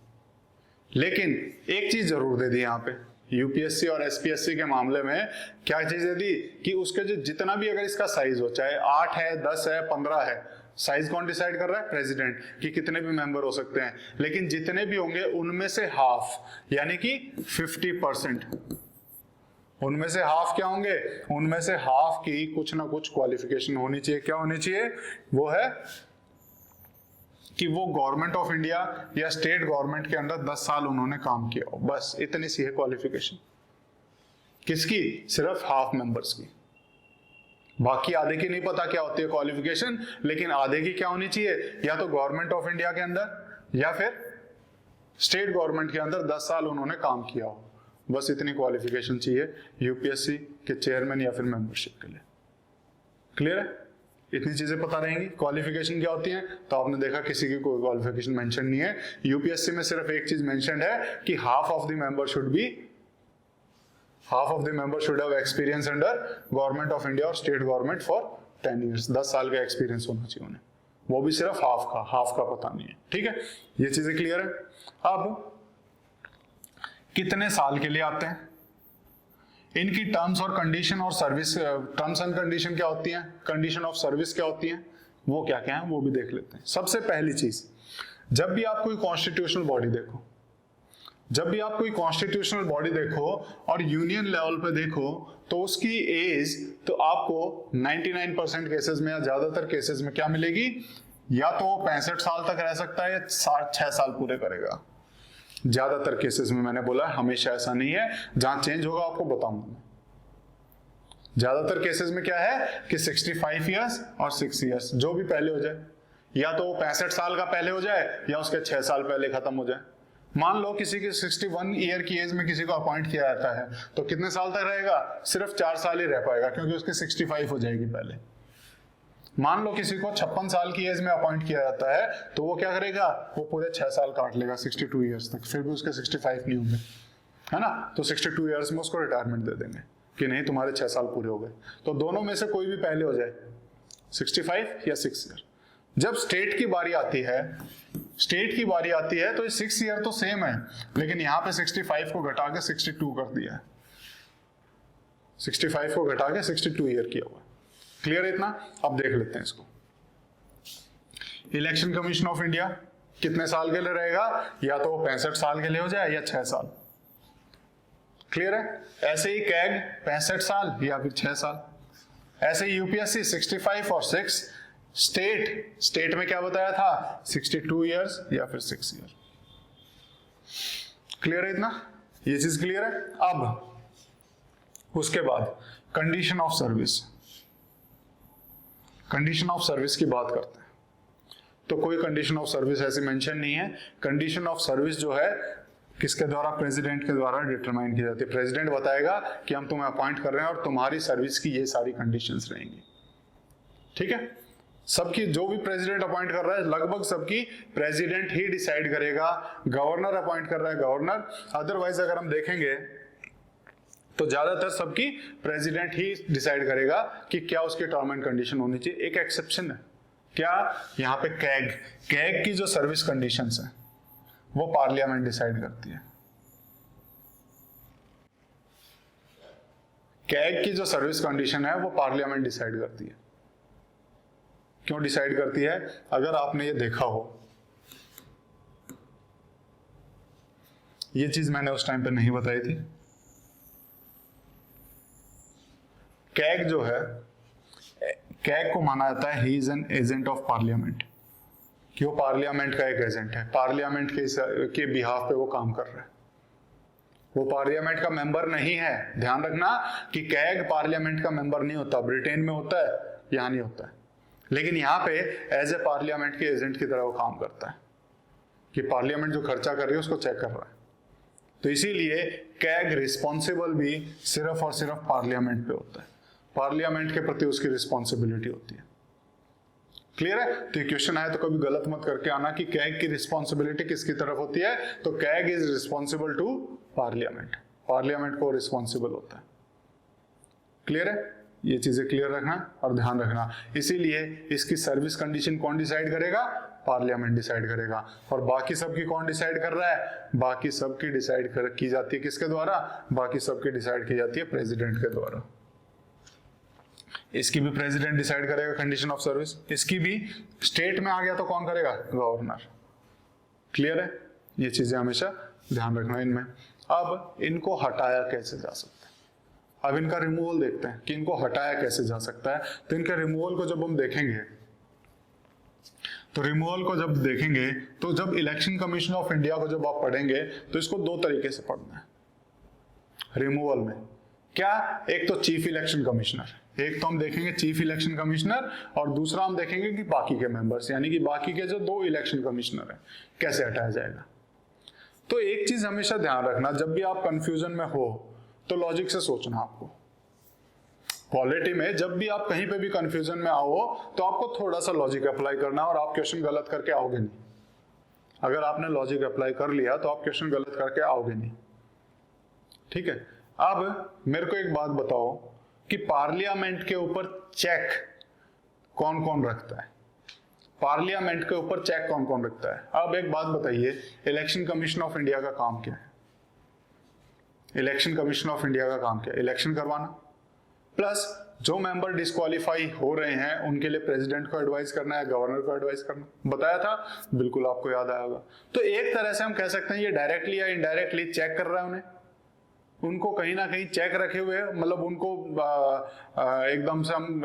लेकिन एक चीज जरूर दे दी यहां पे, यूपीएससी और एसपीएससी के मामले में क्या चीज दे दी कि उसके जो जितना भी अगर इसका साइज हो, चाहे 8 है, 10 है, 15 है, साइज कौन डिसाइड कर रहा है? प्रेसिडेंट, कि कितने भी मेंबर हो सकते हैं। लेकिन जितने भी होंगे उनमें से हाफ यानी कि 50%, उनमें से हाफ क्या होंगे? उनमें से हाफ की कुछ ना कुछ क्वालिफिकेशन होनी चाहिए। क्या होनी चाहिए? वो है कि वो गवर्नमेंट ऑफ इंडिया या स्टेट गवर्नमेंट के अंदर 10 साल उन्होंने काम किया हो, बस इतनी सी है क्वालिफिकेशन। किसकी? सिर्फ हाफ मेंबर्स की। बाकी आधे की नहीं पता क्या होती है क्वालिफिकेशन, लेकिन आधे की क्या होनी चाहिए? या तो गवर्नमेंट ऑफ इंडिया के अंदर या फिर स्टेट गवर्नमेंट के अंदर 10 साल उन्होंने काम किया हो, बस इतनी क्वालिफिकेशन चाहिए यूपीएससी के चेयरमैन या फिर मेंबरशिप के लिए। क्लियर है? इतनी चीजें पता रहेंगी। क्वालिफिकेशन क्या होती है? तो आपने देखा किसी की कोई क्वालिफिकेशन मेंशन नहीं है। यूपीएससी में सिर्फ एक चीज मेंशन है कि half of the member should have experience under government of India और स्टेट गवर्नमेंट फॉर 10 ईयर्स। 10 साल का एक्सपीरियंस होना चाहिए उन्हें, वो भी सिर्फ हाफ का पता नहीं है। ठीक है, ये चीजें क्लियर है। अब कितने साल के लिए आते हैं? इनकी टर्म्स और कंडीशन और सर्विस, टर्म्स एंड कंडीशन क्या होती हैं, कंडीशन ऑफ सर्विस क्या होती हैं, वो क्या क्या है वो भी देख लेते हैं। सबसे पहली चीज, जब भी आप कोई कॉन्स्टिट्यूशनल बॉडी देखो, जब भी आप कोई कॉन्स्टिट्यूशनल बॉडी देखो और यूनियन लेवल पे देखो, तो उसकी एज तो आपको 99% केसेस में या ज्यादातर केसेस में क्या मिलेगी? या तो 65 साल तक रह सकता है या 6 साल पूरे करेगा। ज्यादातर केसेस में, मैंने बोला हमेशा ऐसा नहीं है, जहां चेंज होगा आपको बताऊंगा मैं। ज्यादातर केसेस में क्या है कि 65 ईयर्स और 6 ईयर्स, जो भी पहले हो जाए, या तो 65 साल का पहले हो जाए या उसके 6 साल पहले खत्म हो जाए। मान लो किसी की 61 ईयर की एज में किसी को अपॉइंट किया जाता है, तो कितने साल तक रहेगा? सिर्फ 4 साल ही रह पाएगा, क्योंकि उसकी 65 हो जाएगी पहले। मान लो किसी को 56 साल की एज में अपॉइंट किया जाता है, तो वो क्या करेगा? वो पूरे 6 साल काट लेगा 62 ईयर्स तक, फिर भी उसके 65 नहीं होंगे, है ना? तो 62 ईयर्स में उसको रिटायरमेंट दे देंगे कि नहीं तुम्हारे 6 साल पूरे हो गए। तो दोनों में से कोई भी पहले हो जाए, 65 या 6 ईयर। जब स्टेट की बारी आती है, तो ये 6 ईयर तो सेम है, लेकिन यहां पे 65 को घटा के 62 कर दिया है, 65 को घटा के 62 ईयर किया हुआ। क्लियर है इतना? अब देख लेते हैं इसको। इलेक्शन कमीशन ऑफ इंडिया कितने साल के लिए रहेगा? या तो 65 साल के लिए हो जाए या 6 साल। क्लियर है? ऐसे ही कैग 65 साल या फिर 6 साल। ऐसे ही यूपीएससी 65 और 6। स्टेट में क्या बताया था? 62 ईयर्स या फिर 6 ईयर। क्लियर है इतना? ये चीज क्लियर है। अब उसके बाद कंडीशन ऑफ सर्विस की बात करते हैं। तो कोई कंडीशन ऑफ सर्विस ऐसी मेंशन नहीं है। कंडीशन ऑफ सर्विस जो है किसके द्वारा, प्रेसिडेंट के द्वारा डिटरमाइन की जाती है। प्रेसिडेंट बताएगा कि हम तुम्हें अपॉइंट कर रहे हैं और तुम्हारी सर्विस की ये सारी कंडीशंस रहेंगी। ठीक है, सबकी जो भी प्रेसिडेंट अपॉइंट कर रहा है लगभग सबकी प्रेसिडेंट ही डिसाइड करेगा। गवर्नर अपॉइंट कर रहा है गवर्नर, अदरवाइज अगर हम देखेंगे तो ज्यादातर सबकी प्रेसिडेंट ही डिसाइड करेगा कि क्या उसकी टर्म एंड कंडीशन होनी चाहिए। एक एक्सेप्शन है, क्या, यहाँ पे कैग की जो सर्विस कंडीशंस है वो पार्लियामेंट डिसाइड करती है। कैग की जो सर्विस कंडीशन है वो पार्लियामेंट डिसाइड करती है। क्यों डिसाइड करती है? अगर आपने ये देखा हो, ये चीज मैंने उस टाइम पे नहीं बताई थी। कैग जो है, कैग को माना जाता है he is an agent of parliament, कि वो पार्लियामेंट का एक एजेंट है, पार्लियामेंट के बिहाफ पे वो काम कर रहा है। वो पार्लियामेंट का मेंबर नहीं है। ध्यान रखना कि कैग पार्लियामेंट का मेंबर नहीं होता। ब्रिटेन में होता है, यहां नहीं होता है, लेकिन यहाँ पे एज ए पार्लियामेंट के एजेंट की तरह वो काम करता है कि पार्लियामेंट जो खर्चा कर रही है उसको चेक कर रहा है। तो इसीलिए कैग रिस्पॉन्सिबल भी सिर्फ और सिर्फ पार्लियामेंट पे होता है, पार्लियामेंट के प्रति उसकी रिस्पॉन्सिबिलिटी होती है। क्लियर है? तो ये क्वेश्चन आया तो कभी गलत मत करके आना कि कैग की रिस्पॉन्सिबिलिटी किसकी तरफ होती है। तो CAG is responsible to parliament, parliament को रिस्पॉन्सिबल होता है। क्लियर है? ये चीजें क्लियर रखना और ध्यान रखना। इसीलिए इसकी सर्विस कंडीशन कौन डिसाइड करेगा? पार्लियामेंट डिसाइड करेगा। और बाकी सब की कौन डिसाइड कर रहा है? बाकी सब की डिसाइड की जाती है किसके द्वारा? बाकी सब की डिसाइड की जाती है प्रेसिडेंट के द्वारा। इसकी भी प्रेसिडेंट डिसाइड करेगा कंडीशन ऑफ सर्विस, इसकी भी। स्टेट में आ गया तो कौन करेगा? गवर्नर। क्लियर है? ये चीजें हमेशा ध्यान रखना इनमें। अब इनको हटाया कैसे जा सकता है? अब इनका रिमूवल देखते हैं कि इनको हटाया कैसे जा सकता है। तो इनके रिमूवल को जब हम देखेंगे, तो रिमूवल को जब देखेंगे तो जब इलेक्शन कमीशन ऑफ इंडिया को जब आप पढ़ेंगे तो इसको दो तरीके से पढ़ना है रिमूवल में। क्या? एक तो चीफ इलेक्शन कमिश्नर, एक तो हम देखेंगे चीफ इलेक्शन कमिश्नर, और दूसरा हम देखेंगे कि बाकी के मेंबर्स, यानी कि बाकी के जो दो इलेक्शन कमिश्नर हैं, कैसे हटाया जाएगा। तो एक चीज हमेशा ध्यान रखना, जब भी आप कंफ्यूजन में हो तो लॉजिक से सोचना। आपको पॉलिटी में जब भी आप कहीं पे भी कंफ्यूजन में आओ तो आपको थोड़ा सा लॉजिक अप्लाई करना, और आप क्वेश्चन गलत करके आओगे नहीं। अगर आपने लॉजिक अप्लाई कर लिया तो आप क्वेश्चन गलत करके आओगे नहीं। ठीक है? अब मेरे को एक बात बताओ कि पार्लियामेंट के ऊपर चेक कौन कौन रखता है? पार्लियामेंट के ऊपर चेक कौन कौन रखता है? अब एक बात बताइए, इलेक्शन कमीशन ऑफ इंडिया का काम क्या है? इलेक्शन कमीशन ऑफ इंडिया का काम क्या है? इलेक्शन करवाना, प्लस जो मेंबर डिस्क्वालीफाई हो रहे हैं उनके लिए प्रेसिडेंट को एडवाइस करना है, गवर्नर को एडवाइस करना। बताया था, बिल्कुल आपको याद आया होगा। तो एक तरह से हम कह सकते हैं ये डायरेक्टली या इनडायरेक्टली चेक कर रहा है उन्हें, उनको कहीं ना कहीं चेक रखे हुए, मतलब उनको एकदम से हम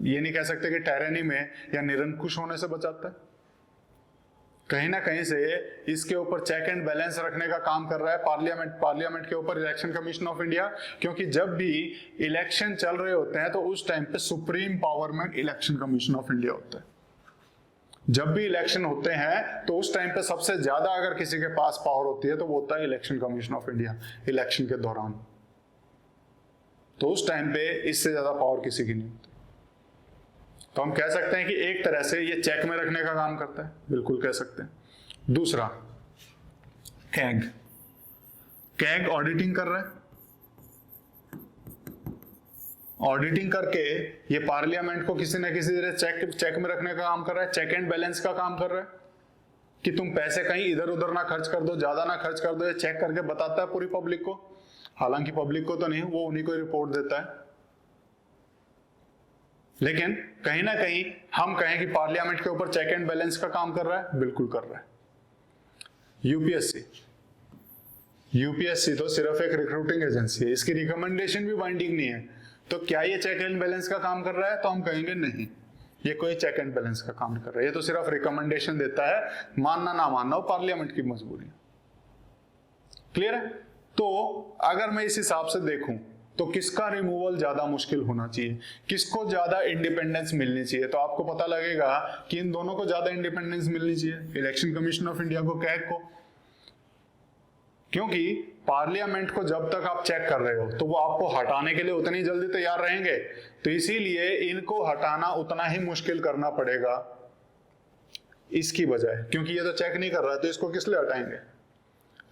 ये नहीं कह सकते कि टायरनी में या निरंकुश होने से बचाता है। कहीं ना कहीं से इसके ऊपर चेक एंड बैलेंस रखने का काम कर रहा है पार्लियामेंट के ऊपर इलेक्शन कमीशन ऑफ इंडिया। क्योंकि जब भी इलेक्शन चल रहे होते हैं तो उस टाइम पे सुप्रीम पावर में इलेक्शन कमीशन ऑफ इंडिया होता है। जब भी इलेक्शन होते हैं तो उस टाइम पे सबसे ज्यादा अगर किसी के पास पावर होती है तो वो होता है election commission of India, election के दौरान। तो उस टाइम पे इससे ज्यादा पावर किसी की नहीं होती। तो हम कह सकते हैं कि एक तरह से ये चेक में रखने का काम करता है, बिल्कुल कह सकते हैं। दूसरा, कैग ऑडिटिंग कर रहा है। ऑडिटिंग करके ये पार्लियामेंट को किसी न किसी तरह चेक में रखने का काम कर रहा है, चेक एंड बैलेंस का काम कर रहा है कि तुम पैसे कहीं इधर उधर ना खर्च कर दो, ज्यादा ना खर्च कर दो। ये चेक करके बताता है पूरी पब्लिक को, हालांकि पब्लिक को तो नहीं, वो उन्हीं को रिपोर्ट देता है। लेकिन कहीं ना कहीं हम कहें कि पार्लियामेंट के ऊपर चेक एंड बैलेंस का काम कर रहा है, बिल्कुल कर रहा है। यूपीएससी तो सिर्फ एक रिक्रूटिंग एजेंसी है, इसकी रिकमेंडेशन भी बाइंडिंग नहीं है। तो क्या ये चेक एंड बैलेंस का काम कर रहा है? तो हम कहेंगे नहीं, ये कोई चेक एंड बैलेंस का काम नहीं कर रहा है, ये तो सिर्फ रिकमेंडेशन देता है। मानना ना मानना हो पार्लियामेंट की मजबूरी। क्लियर है? तो अगर मैं इस हिसाब से देखूं तो तो किसका रिमूवल ज्यादा मुश्किल होना चाहिए, किसको ज्यादा इंडिपेंडेंस मिलनी चाहिए? तो आपको पता लगेगा कि इन दोनों को ज्यादा इंडिपेंडेंस मिलनी चाहिए, इलेक्शन कमीशन ऑफ इंडिया को, कैग को। क्योंकि पार्लियामेंट को जब तक आप चेक कर रहे हो तो वो आपको हटाने के लिए उतनी जल्दी तैयार रहेंगे, तो इसीलिए इनको हटाना उतना ही मुश्किल करना पड़ेगा इसकी बजाय, क्योंकि ये तो चेक नहीं कर रहा है तो इसको किस लिए हटाएंगे?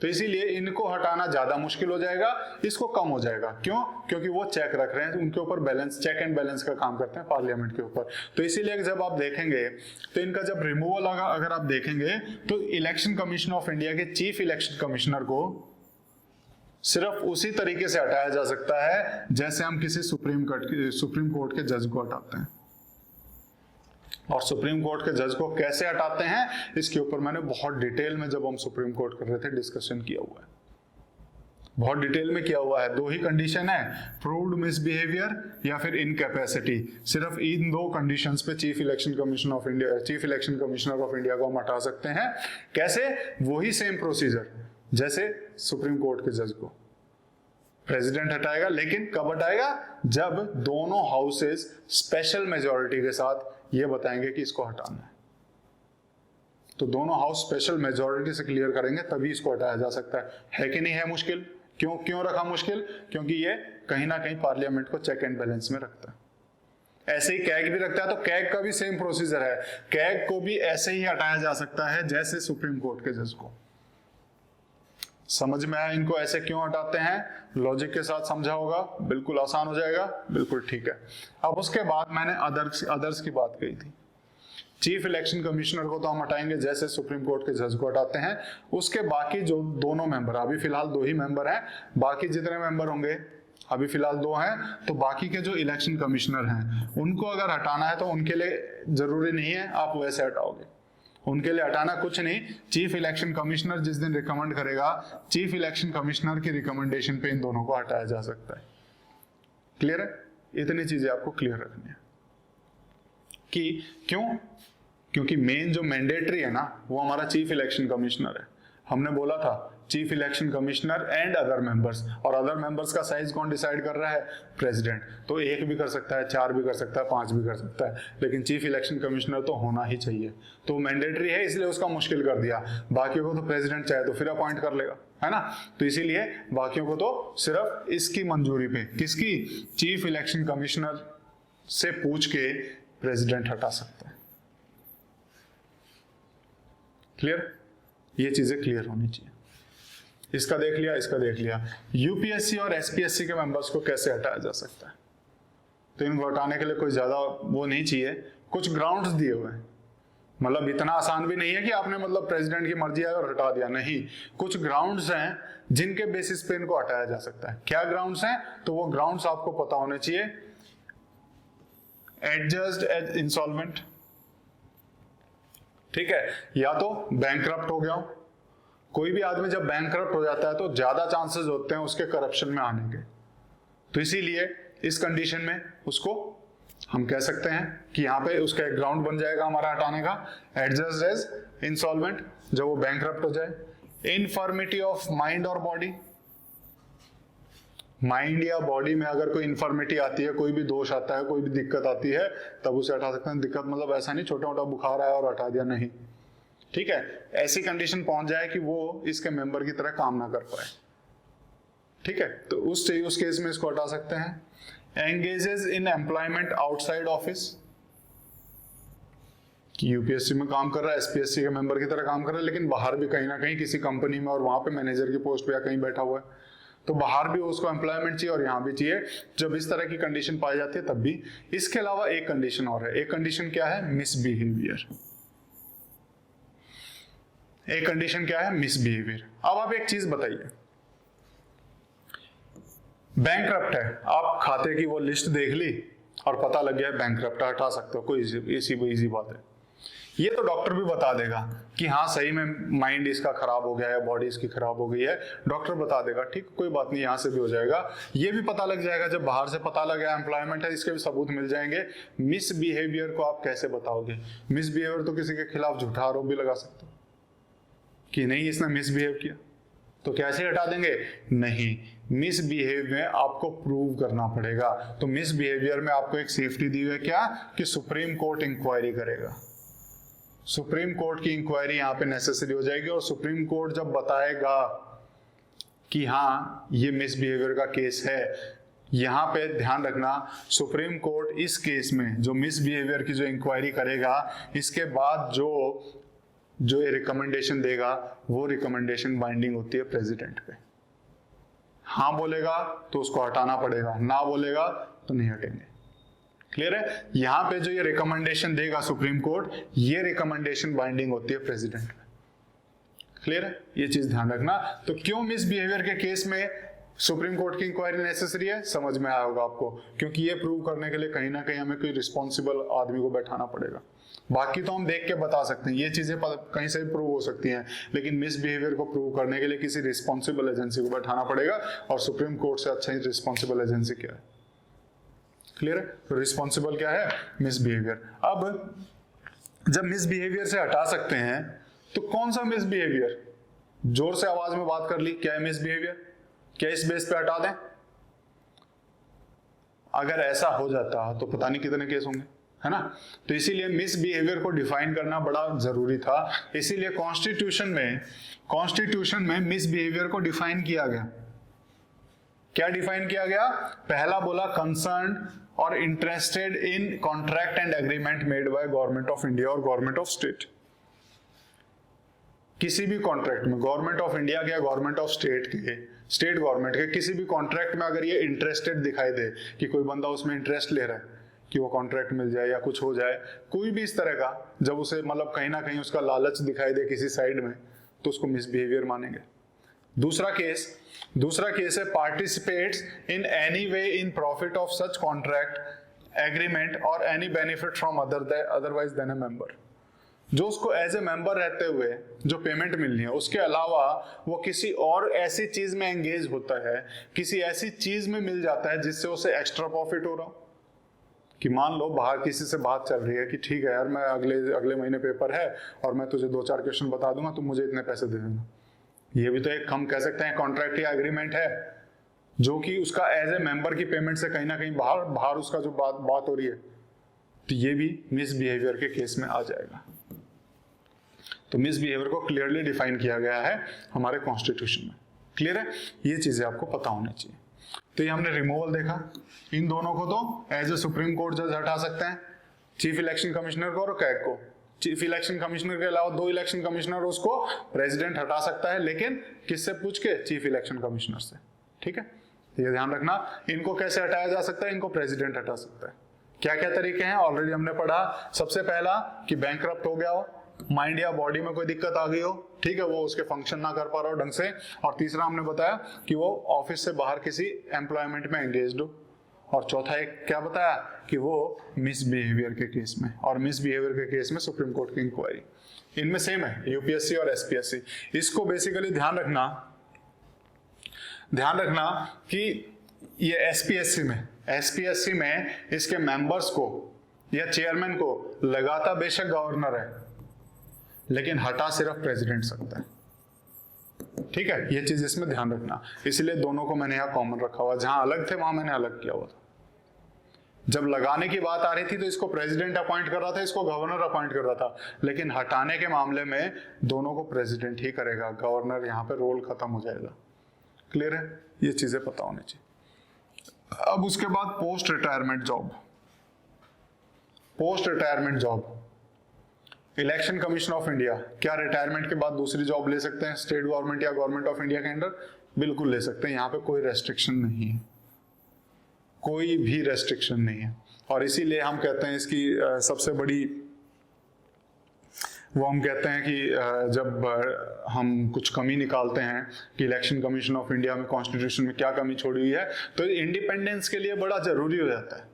तो इसीलिए इनको हटाना ज्यादा मुश्किल हो जाएगा, इसको कम हो जाएगा। क्यों? क्योंकि वो चेक रख रहे हैं, उनके ऊपर बैलेंस, चेक एंड बैलेंस का काम करते हैं पार्लियामेंट के ऊपर। तो इसीलिए जब आप देखेंगे तो इनका जब रिमूवल अगर आप देखेंगे तो इलेक्शन कमीशन ऑफ इंडिया के चीफ इलेक्शन कमिश्नर को सिर्फ उसी तरीके से हटाया जा सकता है जैसे हम किसी सुप्रीम कोर्ट के जज को हटाते हैं। और सुप्रीम कोर्ट के जज को कैसे हटाते हैं इसके ऊपर मैंने बहुत डिटेल में, जब हम सुप्रीम कोर्ट कर रहे थे, डिस्कशन किया हुआ है, बहुत डिटेल में किया हुआ है। दो ही कंडीशन है, प्रूव्ड मिसबिहेवियर या फिर इनकैपेसिटी। सिर्फ इन दो कंडीशंस पे chief election commissioner of India को हम हटा सकते हैं। कैसे? वही सेम प्रोसीजर जैसे सुप्रीम कोर्ट के जज को प्रेसिडेंट हटाएगा, लेकिन कब हटाएगा? जब दोनों हाउसेस स्पेशल मेजॉरिटी के साथ ये बताएंगे कि इसको हटाना है। तो दोनों हाउस स्पेशल मेजॉरिटी से क्लियर करेंगे तभी इसको हटाया जा सकता है कि नहीं? है मुश्किल। क्यों रखा मुश्किल? क्योंकि ये कहीं ना कहीं पार्लियामेंट को चेक एंड बैलेंस में रखता है। ऐसे ही कैग भी रखता है, तो कैग का भी सेम प्रोसीजर है, कैग को भी ऐसे ही हटाया जा सकता है जैसे सुप्रीम कोर्ट के जज को। समझ में आया इनको ऐसे क्यों हटाते हैं? लॉजिक के साथ समझा होगा, बिल्कुल आसान हो जाएगा, बिल्कुल ठीक है। अब उसके बाद मैंने अदर्स की बात कही थी। चीफ इलेक्शन कमिश्नर को तो हम हटाएंगे जैसे सुप्रीम कोर्ट के जज को हटाते हैं। उसके बाकी जो दोनों मेंबर, अभी फिलहाल दो ही मेंबर हैं, बाकी जितने मेंबर होंगे, अभी फिलहाल दो हैं, तो बाकी के जो इलेक्शन कमिश्नर हैं उनको अगर हटाना है तो उनके लिए जरूरी नहीं है आप वैसे हटाओगे, उनके लिए हटाना कुछ नहीं। चीफ इलेक्शन कमिश्नर जिस दिन रिकमेंड करेगा, चीफ इलेक्शन कमिश्नर की रिकमेंडेशन पे इन दोनों को हटाया जा सकता है। क्लियर है? इतनी चीजें आपको क्लियर रखनी है कि क्यों? क्योंकि मेन जो मैंडेटरी है ना वो हमारा चीफ इलेक्शन कमिश्नर है। हमने बोला था chief election commissioner and other members, और अदर मेंबर्स का साइज कौन डिसाइड कर रहा है? प्रेसिडेंट। तो एक भी कर सकता है, चार भी कर सकता है, पांच भी कर सकता है, लेकिन चीफ इलेक्शन कमिश्नर तो होना ही चाहिए। तो मैंडेटरी है इसलिए उसका मुश्किल कर दिया। बाकियों को तो प्रेसिडेंट चाहे तो फिर अपॉइंट कर लेगा, है ना? तो इसीलिए बाकियों को तो सिर्फ इसकी मंजूरी पे, किसकी? चीफ इलेक्शन कमिश्नर से पूछ के प्रेसिडेंट हटा सकता है। क्लियर? ये चीजें क्लियर होनी चाहिए। इसका देख लिया, इसका देख लिया। यूपीएससी और एसपीएससी के मेंबर्स को कैसे हटाया जा सकता है? तो इनको हटाने के लिए कोई ज्यादा वो नहीं चाहिए, कुछ ग्राउंड्स दिए हुए हैं। मतलब इतना आसान भी नहीं है कि आपने मतलब प्रेसिडेंट की मर्जी है और हटा दिया, नहीं। कुछ ग्राउंड्स हैं जिनके बेसिस पे इनको हटाया जा सकता है। क्या ग्राउंड्स हैं? तो वो ग्राउंड्स आपको पता होने चाहिए। एडजस्ट एज इंसॉल्वेंट, ठीक है, या तो बैंकरप्ट हो गया हो। कोई भी आदमी जब बैंकरप्ट हो जाता है तो ज्यादा चांसेस होते हैं उसके करप्शन में आने के। तो इसीलिए इस कंडीशन में उसको हम कह सकते हैं कि यहाँ पे उसका एक ग्राउंड बन जाएगा हमारा हटाने का, एडजस्ट एज इंसॉल्वेंट, जब वो बैंकरप्ट हो जाए। इनफर्मिटी ऑफ माइंड और बॉडी, माइंड या बॉडी में अगर कोई इन्फॉर्मिटी आती है, कोई भी दोष आता है, कोई भी दिक्कत आती है, तब उसे हटा सकते हैं। दिक्कत मतलब ऐसा नहीं छोटा मोटा बुखार आया और हटा दिया, नहीं, ठीक है। ऐसी कंडीशन पहुंच जाए कि वो इसके मेंबर की तरह काम ना कर पाए, ठीक है, तो उस केस में इसको हटा सकते हैं। Engages in employment outside office, कि यूपीएससी में काम कर रहा है, एसपीएससी के मेंबर की तरह काम कर रहा है, लेकिन बाहर भी कहीं ना कहीं किसी कंपनी में और वहां पे मैनेजर की पोस्ट पे या कहीं बैठा हुआ है, तो बाहर भी उसको एम्प्लॉयमेंट चाहिए और यहाँ भी चाहिए। जब इस तरह की कंडीशन पाई जाती है तब भी। इसके अलावा एक कंडीशन और है। एक कंडीशन क्या है? मिसबिहेवियर। एक कंडीशन क्या है? मिसबिहेवियर। अब आप एक चीज बताइए, बैंकरप्ट है, आप खाते की वो लिस्ट देख ली और पता लग गया बैंकरप्ट, हटा सकते हो, कोई इजी बात है। ये तो डॉक्टर भी बता देगा कि हाँ सही में माइंड इसका खराब हो गया है, बॉडी इसकी खराब हो गई है, डॉक्टर बता देगा, ठीक, कोई बात नहीं, यहाँ से भी हो जाएगा। ये भी पता लग जाएगा, जब बाहर से पता लग गया एम्प्लॉयमेंट है, इसके भी सबूत मिल जाएंगे। मिसबिहेवियर को आप कैसे बताओगे? मिसबिहेवियर तो किसी के खिलाफ झूठा आरोप भी लगा सकते हो कि नहीं इसने मिसबिहेव किया, तो कैसे हटा देंगे? नहीं, मिसबिहेव में आपको प्रूव करना पड़ेगा। तो मिसबिहेवियर में आपको एक सेफ्टी दी हुई है क्या, कि सुप्रीम कोर्ट इंक्वायरी करेगा। सुप्रीम कोर्ट की इंक्वायरी यहाँ पे नेसेसरी हो जाएगी, और सुप्रीम कोर्ट जब बताएगा कि हाँ ये मिसबिहेवियर का केस है, यहाँ पे ध्यान रखना, सुप्रीम कोर्ट इस केस में जो मिसबिहेवियर की जो इंक्वायरी करेगा, इसके बाद जो ये रिकमेंडेशन देगा, वो रिकमेंडेशन बाइंडिंग होती है प्रेसिडेंट पे। हाँ बोलेगा तो उसको हटाना पड़ेगा, ना बोलेगा तो नहीं हटेंगे। क्लियर है? यहां पे जो ये रिकमेंडेशन देगा सुप्रीम कोर्ट, ये रिकमेंडेशन बाइंडिंग होती है प्रेसिडेंट पे। क्लियर है? ये चीज ध्यान रखना। तो क्यों मिसबिहेवियर के केस में सुप्रीम कोर्ट की इंक्वायरी नेसेसरी है, समझ में आया होगा आपको, क्योंकि ये प्रूव करने के लिए कहीं ना कहीं हमें कोई रिस्पॉन्सिबल आदमी को बैठाना पड़ेगा। बाकी तो हम देख के बता सकते हैं, ये चीजें कहीं से भी प्रूव हो सकती हैं, लेकिन मिसबिहेवियर को प्रूव करने के लिए किसी रिस्पॉन्सिबल एजेंसी को बैठाना पड़ेगा, और सुप्रीम कोर्ट से अच्छा ही रिस्पॉन्सिबल एजेंसी क्या है? क्लियर है? तो रिस्पॉन्सिबल क्या है? मिसबिहेवियर। अब जब मिसबिहेवियर से हटा सकते हैं, तो कौन सा मिसबिहेवियर? जोर से आवाज में बात कर ली, क्या है मिसबिहेवियर? क्या इस बेस पे हटा दें? अगर ऐसा हो जाता तो पता नहीं कितने केस होंगे, है ना? तो इसीलिए मिसबिहेवियर को डिफाइन करना बड़ा जरूरी था। इसीलिए कॉन्स्टिट्यूशन में मिसबिहेवियर को डिफाइन किया गया। क्या डिफाइन किया गया? पहला बोला कंसर्न और interested in contract and agreement made by government of India और गवर्नमेंट ऑफ स्टेट। किसी भी कॉन्ट्रैक्ट में गवर्नमेंट ऑफ इंडिया के या गवर्नमेंट ऑफ स्टेट गवर्नमेंट के किसी भी कॉन्ट्रैक्ट में अगर ये इंटरेस्टेड दिखाई दे कि कोई बंदा उसमें इंटरेस्ट ले रहा है कि वो कॉन्ट्रैक्ट मिल जाए या कुछ हो जाए, कोई भी इस तरह का, जब उसे मतलब कहीं ना कहीं उसका लालच दिखाई दे किसी साइड में, तो उसको मिसबिहेवियर मानेंगे। दूसरा केस है participates in any way in profit of such contract agreement और any benefit from otherwise than a member. जो उसको एज ए मेंबर रहते हुए जो पेमेंट मिलनी है, उसके अलावा वो किसी और ऐसी चीज में एंगेज होता है, किसी ऐसी चीज में मिल जाता है जिससे उसे एक्स्ट्रा प्रॉफिट हो रहा हो। कि मान लो बाहर किसी से बात चल रही है कि ठीक है यार, मैं अगले महीने पेपर है और मैं तुझे 2-4 क्वेश्चन बता दूंगा, तुम मुझे इतने पैसे दे देना। ये भी तो एक हम कह सकते हैं कॉन्ट्रैक्ट या एग्रीमेंट है, जो कि उसका एज ए मेंबर की पेमेंट से कहीं ना कहीं बाहर उसका जो बात हो रही है, तो ये भी मिसबिहेवियर के केस में आ जाएगा। तो मिसबिहेवियर को क्लियरली डिफाइन किया गया है हमारे कॉन्स्टिट्यूशन में। क्लियर है? ये चीजें आपको पता होनी चाहिए। तो ये हमने रिमूवल देखा। इन दोनों को तो एज ए सुप्रीम कोर्ट जज हटा सकते हैं, चीफ इलेक्शन कमिश्नर को और कैग को। चीफ इलेक्शन कमिश्नर के अलावा 2 इलेक्शन कमिश्नर, उसको प्रेसिडेंट हटा सकता है, लेकिन किससे पूछ के? चीफ इलेक्शन कमिश्नर से। ठीक है, ये ध्यान रखना। इनको कैसे हटाया जा सकता है? इनको प्रेसिडेंट हटा सकता है। क्या क्या तरीके हैं ऑलरेडी हमने पढ़ा। सबसे पहला कि बैंकरप्ट हो गया हो, माइंड या बॉडी में कोई दिक्कत आ गई हो, ठीक है, वो उसके फंक्शन ना कर पा रहा हो ढंग से। और तीसरा हमने बताया कि वो ऑफिस से बाहर किसी एम्प्लॉयमेंट में एंगेज्ड हो। और चौथा एक क्या बताया कि वो मिसबिहेवियर के केस में, और मिसबिहेवियर के केस में सुप्रीम कोर्ट की इंक्वायरी। इनमें सेम है यूपीएससी और एसपीएससी। इसको बेसिकली ध्यान रखना कि ये एसपीएससी में इसके मेंबर्स को या चेयरमैन को लगाता बेशक गवर्नर है, लेकिन हटा सिर्फ प्रेसिडेंट सकता है। ठीक है, ये चीज इसमें ध्यान रखना। इसलिए दोनों को मैंने यहाँ कॉमन रखा हुआ, जहां अलग थे वहां मैंने अलग किया हुआ था। जब लगाने की बात आ रही थी तो इसको प्रेसिडेंट अपॉइंट कर रहा था, इसको गवर्नर अपॉइंट कर रहा था, लेकिन हटाने के मामले में दोनों को प्रेसिडेंट ही करेगा, गवर्नर यहाँ पे रोल खत्म हो जाएगा। क्लियर है? ये चीजें पता होनी चाहिए। अब उसके बाद post retirement job. Election commission of India, क्या रिटायरमेंट के बाद दूसरी जॉब ले सकते हैं स्टेट गवर्नमेंट या गवर्नमेंट ऑफ इंडिया के अंडर? बिल्कुल ले सकते हैं। यहाँ पे कोई रेस्ट्रिक्शन नहीं है, कोई भी रेस्ट्रिक्शन नहीं है। और इसीलिए हम कहते हैं इसकी सबसे बड़ी वो हम कहते हैं कि जब हम कुछ कमी निकालते हैं कि इलेक्शन कमीशन ऑफ इंडिया में कॉन्स्टिट्यूशन में क्या कमी छोड़ी हुई है, तो इंडिपेंडेंस के लिए बड़ा जरूरी हो जाता है।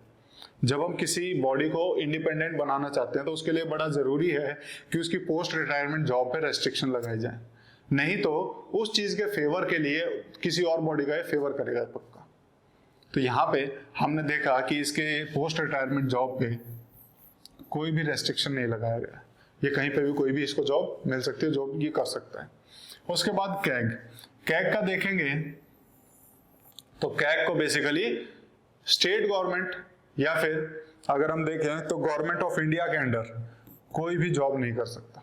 जब हम किसी बॉडी को इंडिपेंडेंट बनाना चाहते हैं तो उसके लिए बड़ा जरूरी है कि उसकी पोस्ट रिटायरमेंट जॉब पे रेस्ट्रिक्शन लगाई जाए, नहीं तो उस चीज के फेवर के लिए किसी और बॉडी का फेवर करेगा पक्का। तो यहाँ पे हमने देखा कि इसके पोस्ट रिटायरमेंट जॉब पे कोई भी रेस्ट्रिक्शन नहीं लगाया गया। ये कहीं पे भी कोई भी इसको जॉब मिल सकती है, जॉब ये कर सकता है। उसके बाद कैग, कैग का देखेंगे तो कैग को बेसिकली स्टेट गवर्नमेंट या फिर अगर हम देखें तो गवर्नमेंट ऑफ इंडिया के अंडर कोई भी जॉब नहीं कर सकता।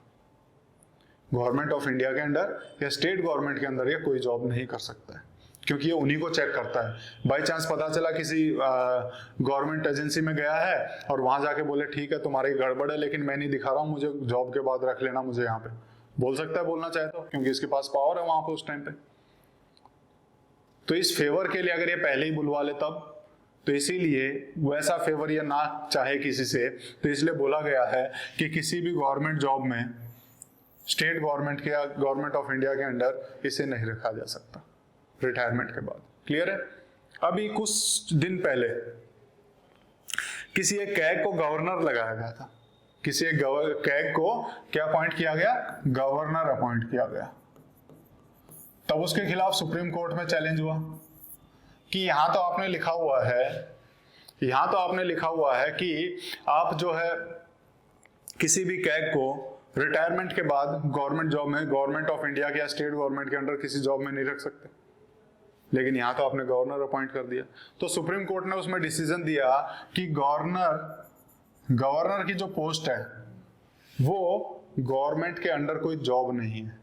गवर्नमेंट ऑफ इंडिया के अंडर या स्टेट गवर्नमेंट के अंदर ये कोई जॉब नहीं कर सकता है, क्योंकि ये उन्हीं को चेक करता है। बाई चांस पता चला किसी गवर्नमेंट एजेंसी में गया है और वहां जाके बोले ठीक है तुम्हारी गड़बड़ है लेकिन मैं नहीं दिखा रहा हूं, मुझे जॉब के बाद रख लेना, मुझे यहाँ पे बोल सकता है, बोलना चाहे तो, क्योंकि इसके पास पावर है वहां पे उस टाइम पे। तो इस फेवर के लिए अगर ये पहले ही बुलवा ले तब, तो इसीलिए वैसा फेवर ये ना चाहे किसी से, तो इसलिए बोला गया है कि किसी भी गवर्नमेंट जॉब में स्टेट गवर्नमेंट के या गवर्नमेंट ऑफ इंडिया के अंडर इसे नहीं रखा जा सकता रिटायरमेंट के बाद। क्लियर है? अभी कुछ दिन पहले किसी एक कैग को गवर्नर लगाया गया था, किसी एक कैग को क्या अपॉइंट किया गया, गवर्नर अपॉइंट किया गया। तब उसके खिलाफ सुप्रीम कोर्ट में चैलेंज हुआ कि यहां तो आपने लिखा हुआ है, यहां तो आपने लिखा हुआ है कि आप जो है किसी भी कैग को रिटायरमेंट के बाद गवर्नमेंट जॉब में, गवर्नमेंट ऑफ इंडिया के या स्टेट गवर्नमेंट के अंडर किसी जॉब में नहीं रख सकते, लेकिन यहां तो आपने गवर्नर अपॉइंट कर दिया। तो सुप्रीम कोर्ट ने उसमें डिसीजन दिया कि गवर्नर की जो पोस्ट है वो गवर्नमेंट के अंडर कोई जॉब नहीं है,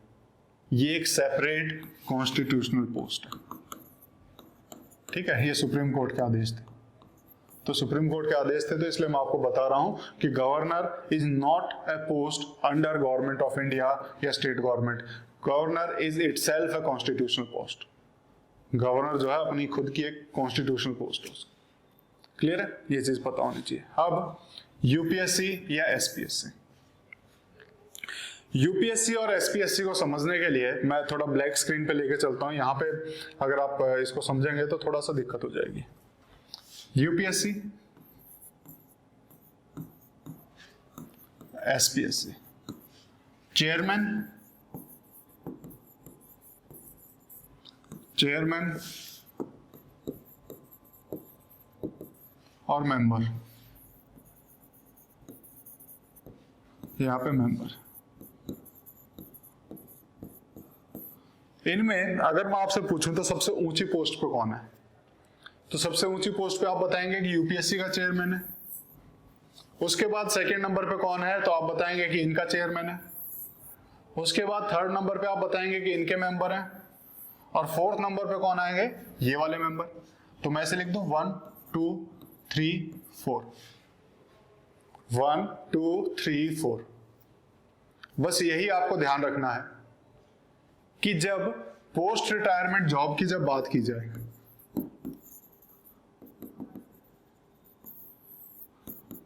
ये एक सेपरेट कॉन्स्टिट्यूशनल पोस्ट है। ठीक है, ये सुप्रीम कोर्ट के आदेश थे। तो सुप्रीम कोर्ट के आदेश थे तो इसलिए मैं आपको बता रहा हूं कि governor is not a post under government of India या state government. Governor is itself a constitutional post. Governor जो है अपनी खुद की एक कॉन्स्टिट्यूशनल पोस्ट है। क्लियर है? ये चीज पता होनी चाहिए। अब यूपीएससी या एसपीएससी, यूपीएससी और एसपीएससी को समझने के लिए मैं थोड़ा ब्लैक स्क्रीन पे लेके चलता हूं। यहां पे अगर आप इसको समझेंगे तो थोड़ा सा दिक्कत हो जाएगी। यूपीएससी, एसपीएससी, चेयरमैन और मेंबर, यहां पे मेंबर। इनमें अगर मैं आपसे पूछूं तो सबसे ऊंची पोस्ट पे कौन है, तो सबसे ऊंची पोस्ट पे आप बताएंगे कि यूपीएससी का चेयरमैन है। उसके बाद सेकंड नंबर पे कौन है तो आप बताएंगे कि इनका चेयरमैन है। उसके बाद थर्ड नंबर पे आप बताएंगे कि इनके मेंबर हैं। और फोर्थ नंबर पे कौन आएंगे, ये वाले मेंबर। तो मैं ऐसे लिख दूं 1 2 3 4, 1 2 3 4। बस यही आपको ध्यान रखना है कि जब पोस्ट रिटायरमेंट जॉब की जब बात की जाए,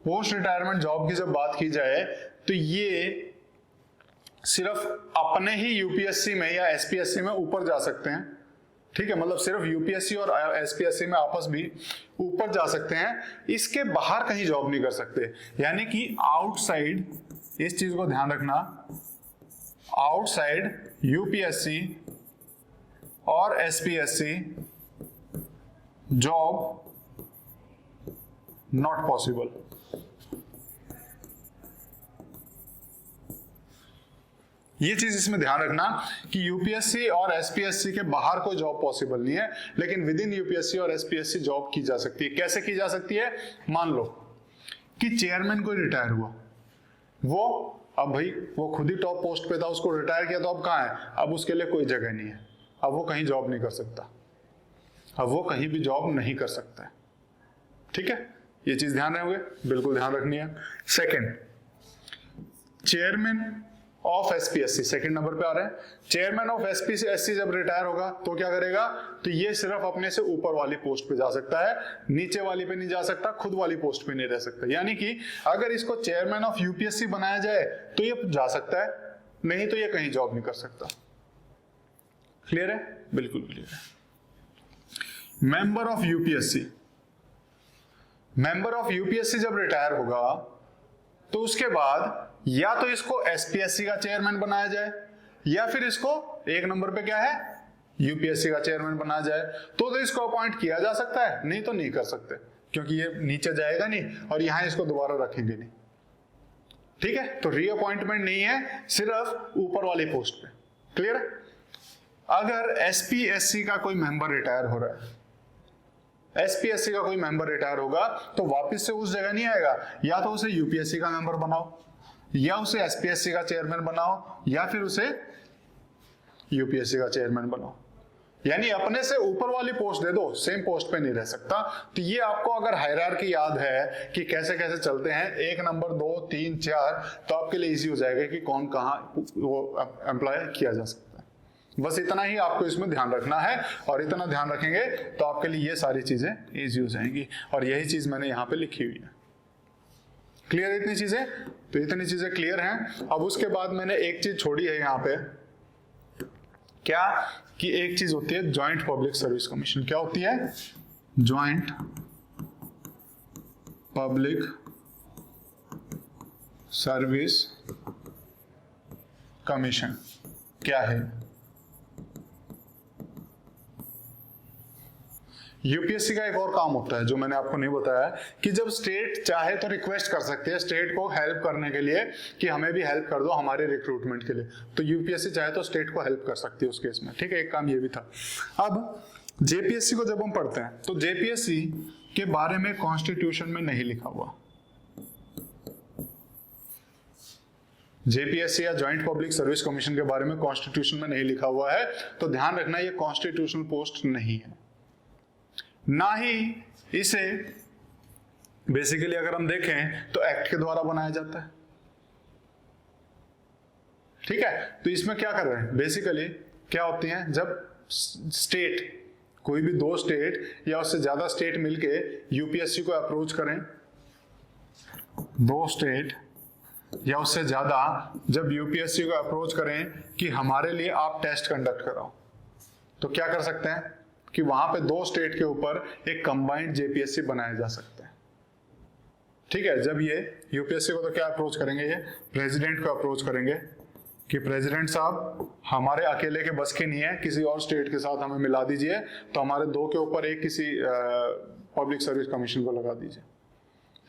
पोस्ट रिटायरमेंट जॉब की जब बात की जाए तो ये सिर्फ अपने ही यूपीएससी में या एसपीएससी में ऊपर जा सकते हैं। ठीक है, मतलब सिर्फ यूपीएससी और एसपीएससी में आपस भी ऊपर जा सकते हैं, इसके बाहर कहीं जॉब नहीं कर सकते। यानी कि आउटसाइड, इस चीज को ध्यान रखना, आउटसाइड यूपीएससी और एसपीएससी जॉब नॉट पॉसिबल। ये चीज इसमें ध्यान रखना कि यूपीएससी और एसपीएससी के बाहर कोई जॉब पॉसिबल नहीं है, लेकिन विद इन यूपीएससी और एसपीएससी जॉब की जा सकती है। कैसे की जा सकती है? मान लो कि चेयरमैन कोई रिटायर हुआ, वो अब भाई वो खुद ही टॉप पोस्ट पे था, उसको रिटायर किया, तो अब कहाँ है, अब उसके लिए कोई जगह नहीं है, अब वो कहीं जॉब नहीं कर सकता, अब वो कहीं भी जॉब नहीं कर सकता है। ठीक है, ये चीज ध्यान रहोगे, बिल्कुल ध्यान रखनी है। Second, chairman of SPSC second number पे आ रहे हैं। चेयरमैन ऑफ एसपीएससी जब रिटायर होगा तो क्या करेगा, तो ये सिर्फ अपने से ऊपर वाली पोस्ट पे जा सकता है, नीचे वाली पे नहीं जा सकता, खुद वाली पोस्ट पे नहीं रह सकता। यानी कि अगर इसको चेयरमैन ऑफ यूपीएससी बनाया जाए तो ये जा सकता है, नहीं तो ये कहीं जॉब नहीं कर सकता। क्लियर है? बिल्कुल क्लियर है। Member of UPSC, member of UPSC जब रिटायर होगा तो उसके बाद या तो इसको एसपीएससी का चेयरमैन बनाया जाए, या फिर इसको एक नंबर पे क्या है, यूपीएससी का चेयरमैन बनाया जाए। तो इसको अपॉइंट किया जा सकता है, नहीं तो नहीं कर सकते, क्योंकि ये नीचे जाएगा नहीं और यहां इसको दोबारा रखेंगे नहीं। ठीक है, तो रीअपॉइंटमेंट नहीं है, सिर्फ ऊपर वाली पोस्ट पे। क्लियर है? अगर एसपीएससी का कोई मेंबर रिटायर हो रहा है, एसपीएससी का कोई मेंबर रिटायर होगा तो वापस से उस जगह नहीं आएगा, या तो उसे यूपीएससी का मेंबर बनाओ, या उसे एसपीएससी का चेयरमैन बनाओ, या फिर उसे यूपीएससी का चेयरमैन बनाओ। यानी अपने से ऊपर वाली पोस्ट दे दो, सेम पोस्ट पे नहीं रह सकता। तो ये आपको अगर हायरार्की याद है कि कैसे कैसे चलते हैं, 1 नंबर 2 3 4, तो आपके लिए इजी हो जाएगा कि कौन कहाँ वो एम्प्लॉय किया जा सकता है। बस इतना ही आपको इसमें ध्यान रखना है, और इतना ध्यान रखेंगे तो आपके लिए ये सारी चीजें इजी हो जाएंगी। और यही चीज मैंने यहाँ पे लिखी हुई है। क्लियर है इतनी चीजें? तो इतनी चीजें क्लियर हैं। अब उसके बाद मैंने एक चीज छोड़ी है यहाँ पे, क्या कि एक चीज होती है जॉइंट पब्लिक सर्विस कमीशन। क्या होती है? जॉइंट पब्लिक सर्विस कमीशन क्या है? यूपीएससी का एक और काम होता है जो मैंने आपको नहीं बताया, कि जब स्टेट चाहे तो रिक्वेस्ट कर सकती है स्टेट को हेल्प करने के लिए कि हमें भी हेल्प कर दो हमारे रिक्रूटमेंट के लिए, तो यूपीएससी चाहे तो स्टेट को हेल्प कर सकती है उस केस में। ठीक है, एक काम ये भी था। अब जेपीएससी को जब हम पढ़ते हैं तो जेपीएससी के बारे में कॉन्स्टिट्यूशन में नहीं लिखा हुआ। जेपीएससी या जॉइंट पब्लिक सर्विस कमीशन के बारे में कॉन्स्टिट्यूशन में नहीं लिखा हुआ है, तो ध्यान रखना ये कॉन्स्टिट्यूशनल पोस्ट नहीं है, ना ही इसे बेसिकली अगर हम देखें तो एक्ट के द्वारा बनाया जाता है। ठीक है, तो इसमें क्या कर रहे हैं, बेसिकली क्या होती हैं, जब स्टेट, कोई भी 2 स्टेट या उससे ज्यादा स्टेट मिलके यूपीएससी को अप्रोच करें, 2 स्टेट या उससे ज्यादा जब यूपीएससी को अप्रोच करें कि हमारे लिए आप टेस्ट कंडक्ट कराओ, तो क्या कर सकते हैं कि वहां पे 2 स्टेट के ऊपर एक कंबाइंड जेपीएससी बनाया जा सकता है। ठीक है, जब ये यूपीएससी को तो क्या अप्रोच करेंगे, ये प्रेसिडेंट को अप्रोच करेंगे कि प्रेसिडेंट साहब हमारे अकेले के बस की नहीं है, किसी और स्टेट के साथ हमें मिला दीजिए, तो हमारे 2 के ऊपर एक किसी पब्लिक सर्विस कमीशन को लगा दीजिए।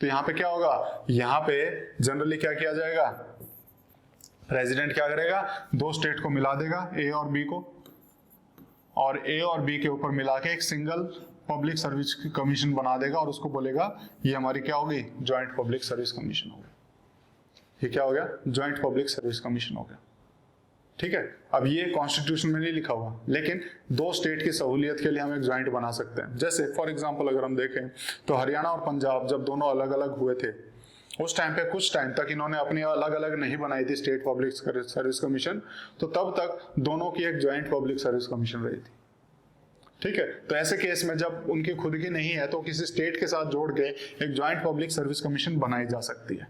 तो यहाँ पे क्या होगा, यहाँ पे जनरली क्या किया जाएगा, प्रेसिडेंट क्या करेगा, 2 स्टेट को मिला देगा, ए और बी को, और ए और बी के ऊपर मिला के एक सिंगल पब्लिक सर्विस कमीशन बना देगा और उसको बोलेगा ये हमारी क्या होगी, जॉइंट पब्लिक सर्विस कमीशन हो गया। ये क्या हो गया, जॉइंट पब्लिक सर्विस कमीशन हो गया। ठीक है, अब ये कॉन्स्टिट्यूशन में नहीं लिखा हुआ, लेकिन 2 स्टेट की सहूलियत के लिए हम एक जॉइंट बना सकते हैं। जैसे फॉर एग्जांपल अगर हम देखें तो हरियाणा और पंजाब जब दोनों अलग अलग हुए थे, उस टाइम पे कुछ टाइम तक इन्होंने अपनी अलग अलग नहीं बनाई थी स्टेट पब्लिक सर्विस कमीशन, तो तब तक दोनों की एक जॉइंट पब्लिक सर्विस कमीशन रही थी। ठीक है, तो ऐसे केस में जब उनकी खुद की नहीं है तो किसी स्टेट के साथ जोड़ के एक जॉइंट पब्लिक सर्विस कमीशन बनाई जा सकती है।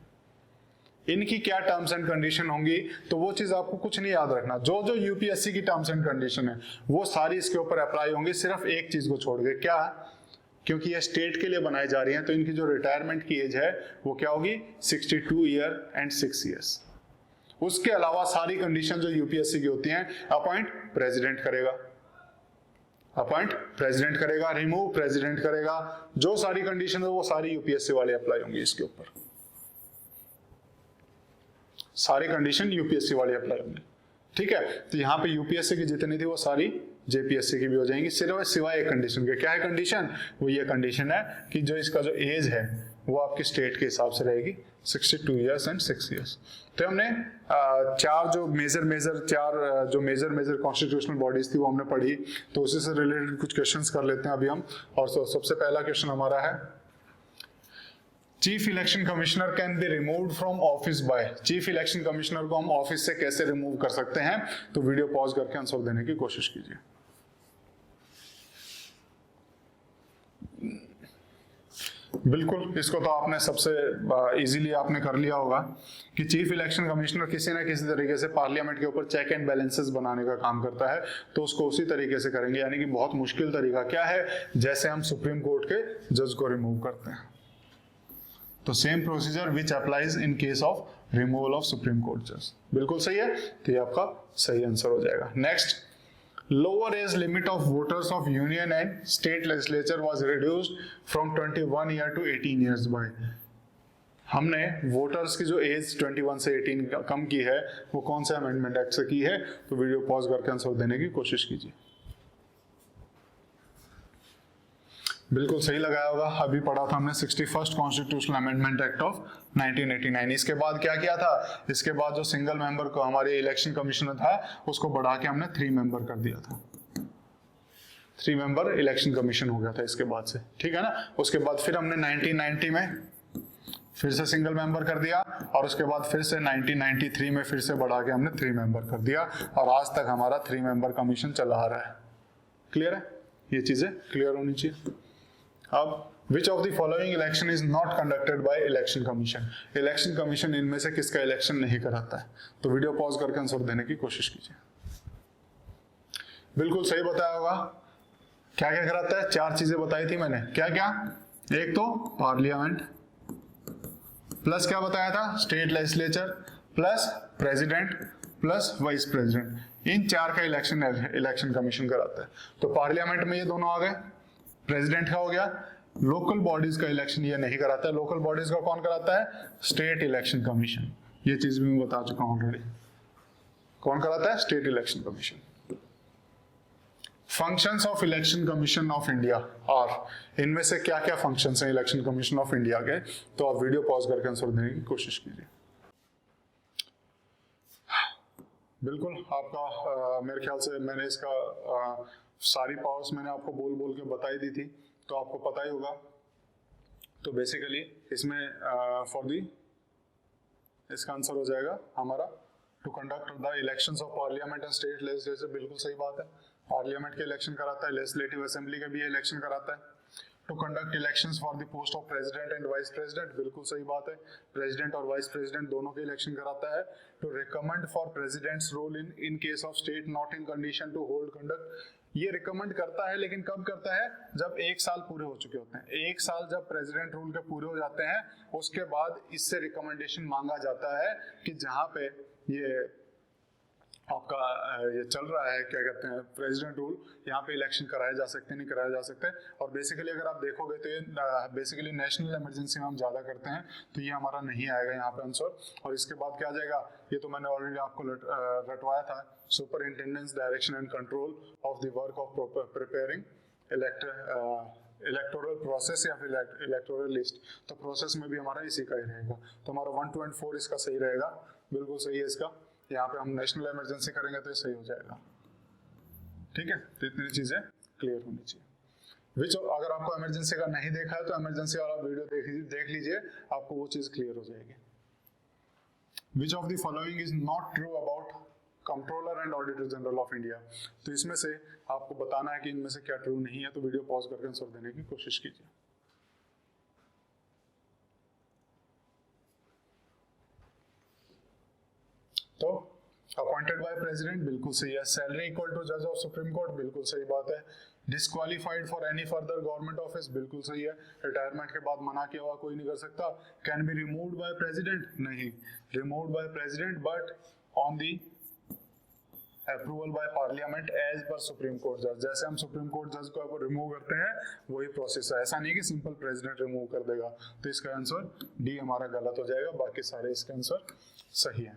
इनकी क्या टर्म्स एंड कंडीशन होंगी, तो वो चीज आपको कुछ नहीं याद रखना, जो जो यूपीएससी की टर्म्स एंड कंडीशन है वो सारी इसके ऊपर अप्लाई होंगी, सिर्फ एक चीज को छोड़ के, क्या, क्योंकि ये स्टेट के लिए बनाई जा रही है तो इनकी जो रिटायरमेंट की एज है वो क्या होगी, 62 ईयर एंड 6 ईयर्स। उसके अलावा सारी कंडीशन जो यूपीएससी की होती हैं, अपॉइंट प्रेसिडेंट करेगा, अपॉइंट प्रेसिडेंट करेगा, रिमूव प्रेसिडेंट करेगा, जो सारी कंडीशन है वो सारी यूपीएससी वाले अप्लाई होंगी इसके ऊपर, सारी कंडीशन यूपीएससी वाली अप्लाई होंगी। ठीक है, तो यहाँ पे यूपीएससी की जितनी थी वो सारी जेपीएससी की भी हो जाएंगी, सिर्फ सिवाय एक कंडीशन के। क्या है कंडीशन, वो ये कंडीशन है कि जो इसका जो एज है वो आपकी स्टेट के हिसाब से रहेगी 62 ईयर्स एंड 6 ईयर्स। तो हमने 4 जो मेजर कॉन्स्टिट्यूशनल बॉडीज थी वो हमने पढ़ी, तो उसी से रिलेटेड कुछ क्वेश्चंस कर लेते हैं अभी हम। और सबसे पहला क्वेश्चन हमारा है, chief election commissioner can be removed from office by. Chief election commissioner को हम ऑफिस से कैसे रिमूव कर सकते हैं, तो वीडियो पॉज करके आंसर देने की कोशिश कीजिए। बिल्कुल, इसको तो आपने सबसे इजीली आपने कर लिया होगा कि चीफ इलेक्शन कमिश्नर किसी ना किसी तरीके से पार्लियामेंट के ऊपर चेक एंड बैलेंसेस बनाने का काम करता है, तो उसको उसी तरीके से करेंगे। यानी कि बहुत मुश्किल तरीका क्या है, जैसे हम सुप्रीम कोर्ट के जज को रिमूव करते हैं, तो same procedure which applies in case of removal of supreme court जज। बिल्कुल सही है, तो ये आपका सही आंसर हो जाएगा। Next, lower age limit of voters of union and state legislature was reduced from 21 year to 18 years by। हमने वोटर्स की जो एज 21 से 18 कम की है वो कौन से अमेंडमेंट एक्ट से की है? तो वीडियो पॉज करके आंसर देने की कोशिश कीजिए। बिल्कुल सही लगाया होगा। अभी पढ़ा था हमने 61st constitutional amendment act of 1989। इसके बाद क्या किया था? इसके बाद जो सिंगल मेंबर को हमारे इलेक्शन कमीशनर था उसको बढ़ा के हमने 3 मेंबर कर दिया था। 3 मेंबर इलेक्शन कमीशन हो गया था इसके बाद से, ठीक है ना। उसके बाद फिर हमने 1990 में फिर से सिंगल मेंबर कर दिया और उसके बाद फिर से 1993 में फिर से बढ़ा के हमने 3 मेंबर कर दिया और आज तक हमारा 3 मेंबर कमीशन चला आ रहा है। क्लियर है? ये चीजें क्लियर होनी चाहिए। अब which of the following election is not conducted by election commission? Election commission इनमें से किसका इलेक्शन नहीं कराता है? तो वीडियो पॉज करके आंसर देने की कोशिश कीजिए। बिल्कुल सही बताया होगा। क्या क्या कराता है? 4 चीजें बताई थी मैंने। क्या क्या? एक तो पार्लियामेंट, प्लस क्या बताया था? State legislature, plus president, plus vice president. इन 4 का इलेक्शन कमीशन कराता है। तो पार्लियामेंट में ये दोनों आ गए, प्रेसिडेंट का हो गया। लोकल बॉडीज का इलेक्शन ये नहीं कराता है। लोकल बॉडीज का कौन कराता है? State election commission. ये चीज भी मैं बता चुका हूं ऑलरेडी। कौन कराता है? State election commission. Functions of election commission of India are, इनमें से क्या क्या फंक्शंस हैं इलेक्शन कमीशन ऑफ इंडिया के? तो आप वीडियो पॉज करके आंसर देने की कोशिश कीजिए। बिल्कुल आपका मेरे ख्याल से मैंने इसका सारी पावर्स मैंने आपको बोल बोल के बताई दी थी, तो आपको पता ही होगा। तो बेसिकली इसमें इसका आंसर हो जाएगा हमारा to conduct the elections of parliament and state legislature. बिल्कुल सही बात है। पार्लियामेंट के इलेक्शन कराता है, लेजिस्लेटिव असेंबली का भी इलेक्शन कराता है। To conduct elections for the post of president and vice president, बिल्कुल सही बात है। प्रेसिडेंट और वाइस प्रेसिडेंट दोनों के इलेक्शन कराता है। To recommend for president's rule in case of state not in condition to hold conduct, ये रिकमेंड करता है, लेकिन कब करता है? जब 1 साल पूरे हो चुके होते हैं। 1 साल जब प्रेसिडेंट रूल के पूरे हो जाते हैं उसके बाद इससे रिकमेंडेशन मांगा जाता है कि जहां पे ये आपका ये चल रहा है, क्या कहते हैं, प्रेसिडेंट रूल, यहाँ पे इलेक्शन कराए जा सकते हैं, नहीं कराए जा सकते। और बेसिकली अगर आप देखोगे तो ये बेसिकली नेशनल इमरजेंसी में हम ज़्यादा करते हैं, तो ये हमारा नहीं आएगा यहाँ पे आंसर। और इसके बाद क्या आ जाएगा? ये तो मैंने ऑलरेडी आपको रटवाया था, superintendence direction and control of the work of preparing electoral process या फिर इलेक्टोरल लिस्ट। तो प्रोसेस में भी हमारा इसी का ही रहेगा। तो हमारा 1, 2 और 4 इसका सही रहेगा। बिल्कुल सही है इसका। यहाँ पे हम नेशनल इमरजेंसी करेंगे तो ये सही हो जाएगा। ठीक है, तो इतनी चीजें क्लियर होनी चाहिए। विच अगर आपको इमरजेंसी का नहीं देखा है तो इमरजेंसी वाला वीडियो देख लीजिए, आपको वो चीज क्लियर हो जाएगी। Which of the following is not true about controller and auditor general of India? तो इसमें से आपको बताना है कि इनमें से क्या ट्रू नहीं है। तो वीडियो पॉज करके आंसर देने की कोशिश कीजिए। तो अपॉइंटेड बाय प्रेसिडेंट, बिल्कुल सही है। सैलरी इक्वल टू जज ऑफ सुप्रीम कोर्ट, बिल्कुल सही बात है। Disqualified for any further government office, बिल्कुल सही है। रिटायरमेंट के बाद मना किया हुआ कोई नहीं कर सकता। Can be removed by president, नहीं, removed by president but on the approval by parliament as per supreme court जज। जैसे हम सुप्रीम कोर्ट जज को रिमूव करते हैं वही प्रोसेस है। ऐसा नहीं कि सिंपल प्रेसिडेंट रिमूव कर देगा। तो इसका आंसर डी हमारा गलत हो जाएगा, बाकी सारे इसके आंसर सही है।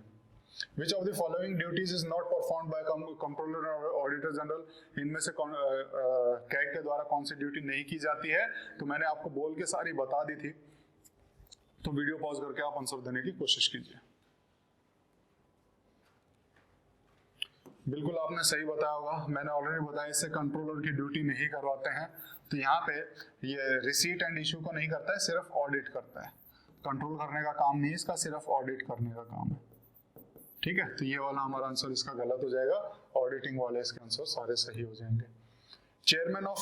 Which of the following duties is not performed by comptroller or auditor general? इनमें से कैग के द्वारा कौन सी ड्यूटी नहीं की जाती है? तो मैंने आपको बोल के सारी बता दी थी, तो वीडियो पॉज करके आप आंसर देने की कोशिश कीजिए। बिल्कुल आपने सही बताया होगा। मैंने ऑलरेडी बताया इससे कंट्रोलर की ड्यूटी नहीं करवाते हैं। तो यहाँ पे ये रिसीट एंड इशू को नहीं करता है, सिर्फ ऑडिट करता है। कंट्रोल करने का काम नहीं इसका, सिर्फ ऑडिट करने का काम है। ठीक है, तो ये वाला हमारा आंसर इसका गलत हो जाएगा। ऑडिटिंग वाले इसके आंसर सारे सही हो जाएंगे। Chairman of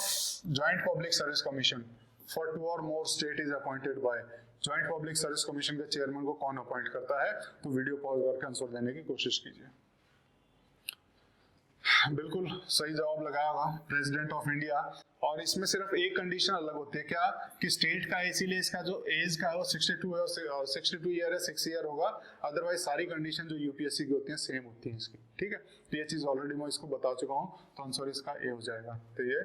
joint public service commission for 2 और more state is appointed by. Joint public service commission के चेयरमैन को कौन अपॉइंट करता है? तो वीडियो पॉज करके आंसर देने की कोशिश कीजिए। बिल्कुल सही जवाब लगाया होगा, प्रेसिडेंट ऑफ इंडिया। और इसमें सिर्फ एक कंडीशन अलग होती है, क्या कि स्टेट का, इसीलिए इसका जो एज का है वो 62 है और 62 ईयर है, 6 ईयर होगा। अदरवाइज सारी कंडीशन जो यूपीएससी की होती है सेम होती है इसकी। ठीक है, तो ये चीज ऑलरेडी मैं इसको बता चुका हूँ, तो आंसर इसका ए हो जाएगा। तो ये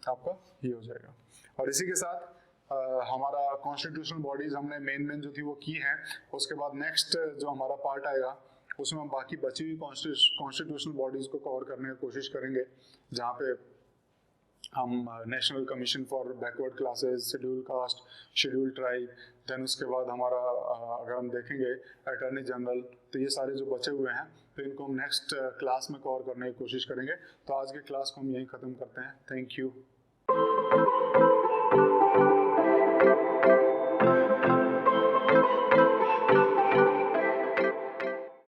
आपका ये हो जाएगा। और इसी के साथ हमारा कॉन्स्टिट्यूशनल बॉडीज हमने मेन जो थी वो की हैं। उसके बाद नेक्स्ट जो हमारा पार्ट आएगा उसमें हम बाकी बची हुई कॉन्स्टिट्यूशनल बॉडीज को कवर करने की कोशिश करेंगे, जहाँ पे हम national commission for backward classes, scheduled caste, scheduled tribe, then उसके बाद हमारा अगर हम देखेंगे अटॉर्नी जनरल, तो ये सारे जो बचे हुए हैं तो इनको हम नेक्स्ट क्लास में कवर करने की कोशिश करेंगे। तो आज के क्लास को हम यहीं ख़त्म करते हैं। Thank you.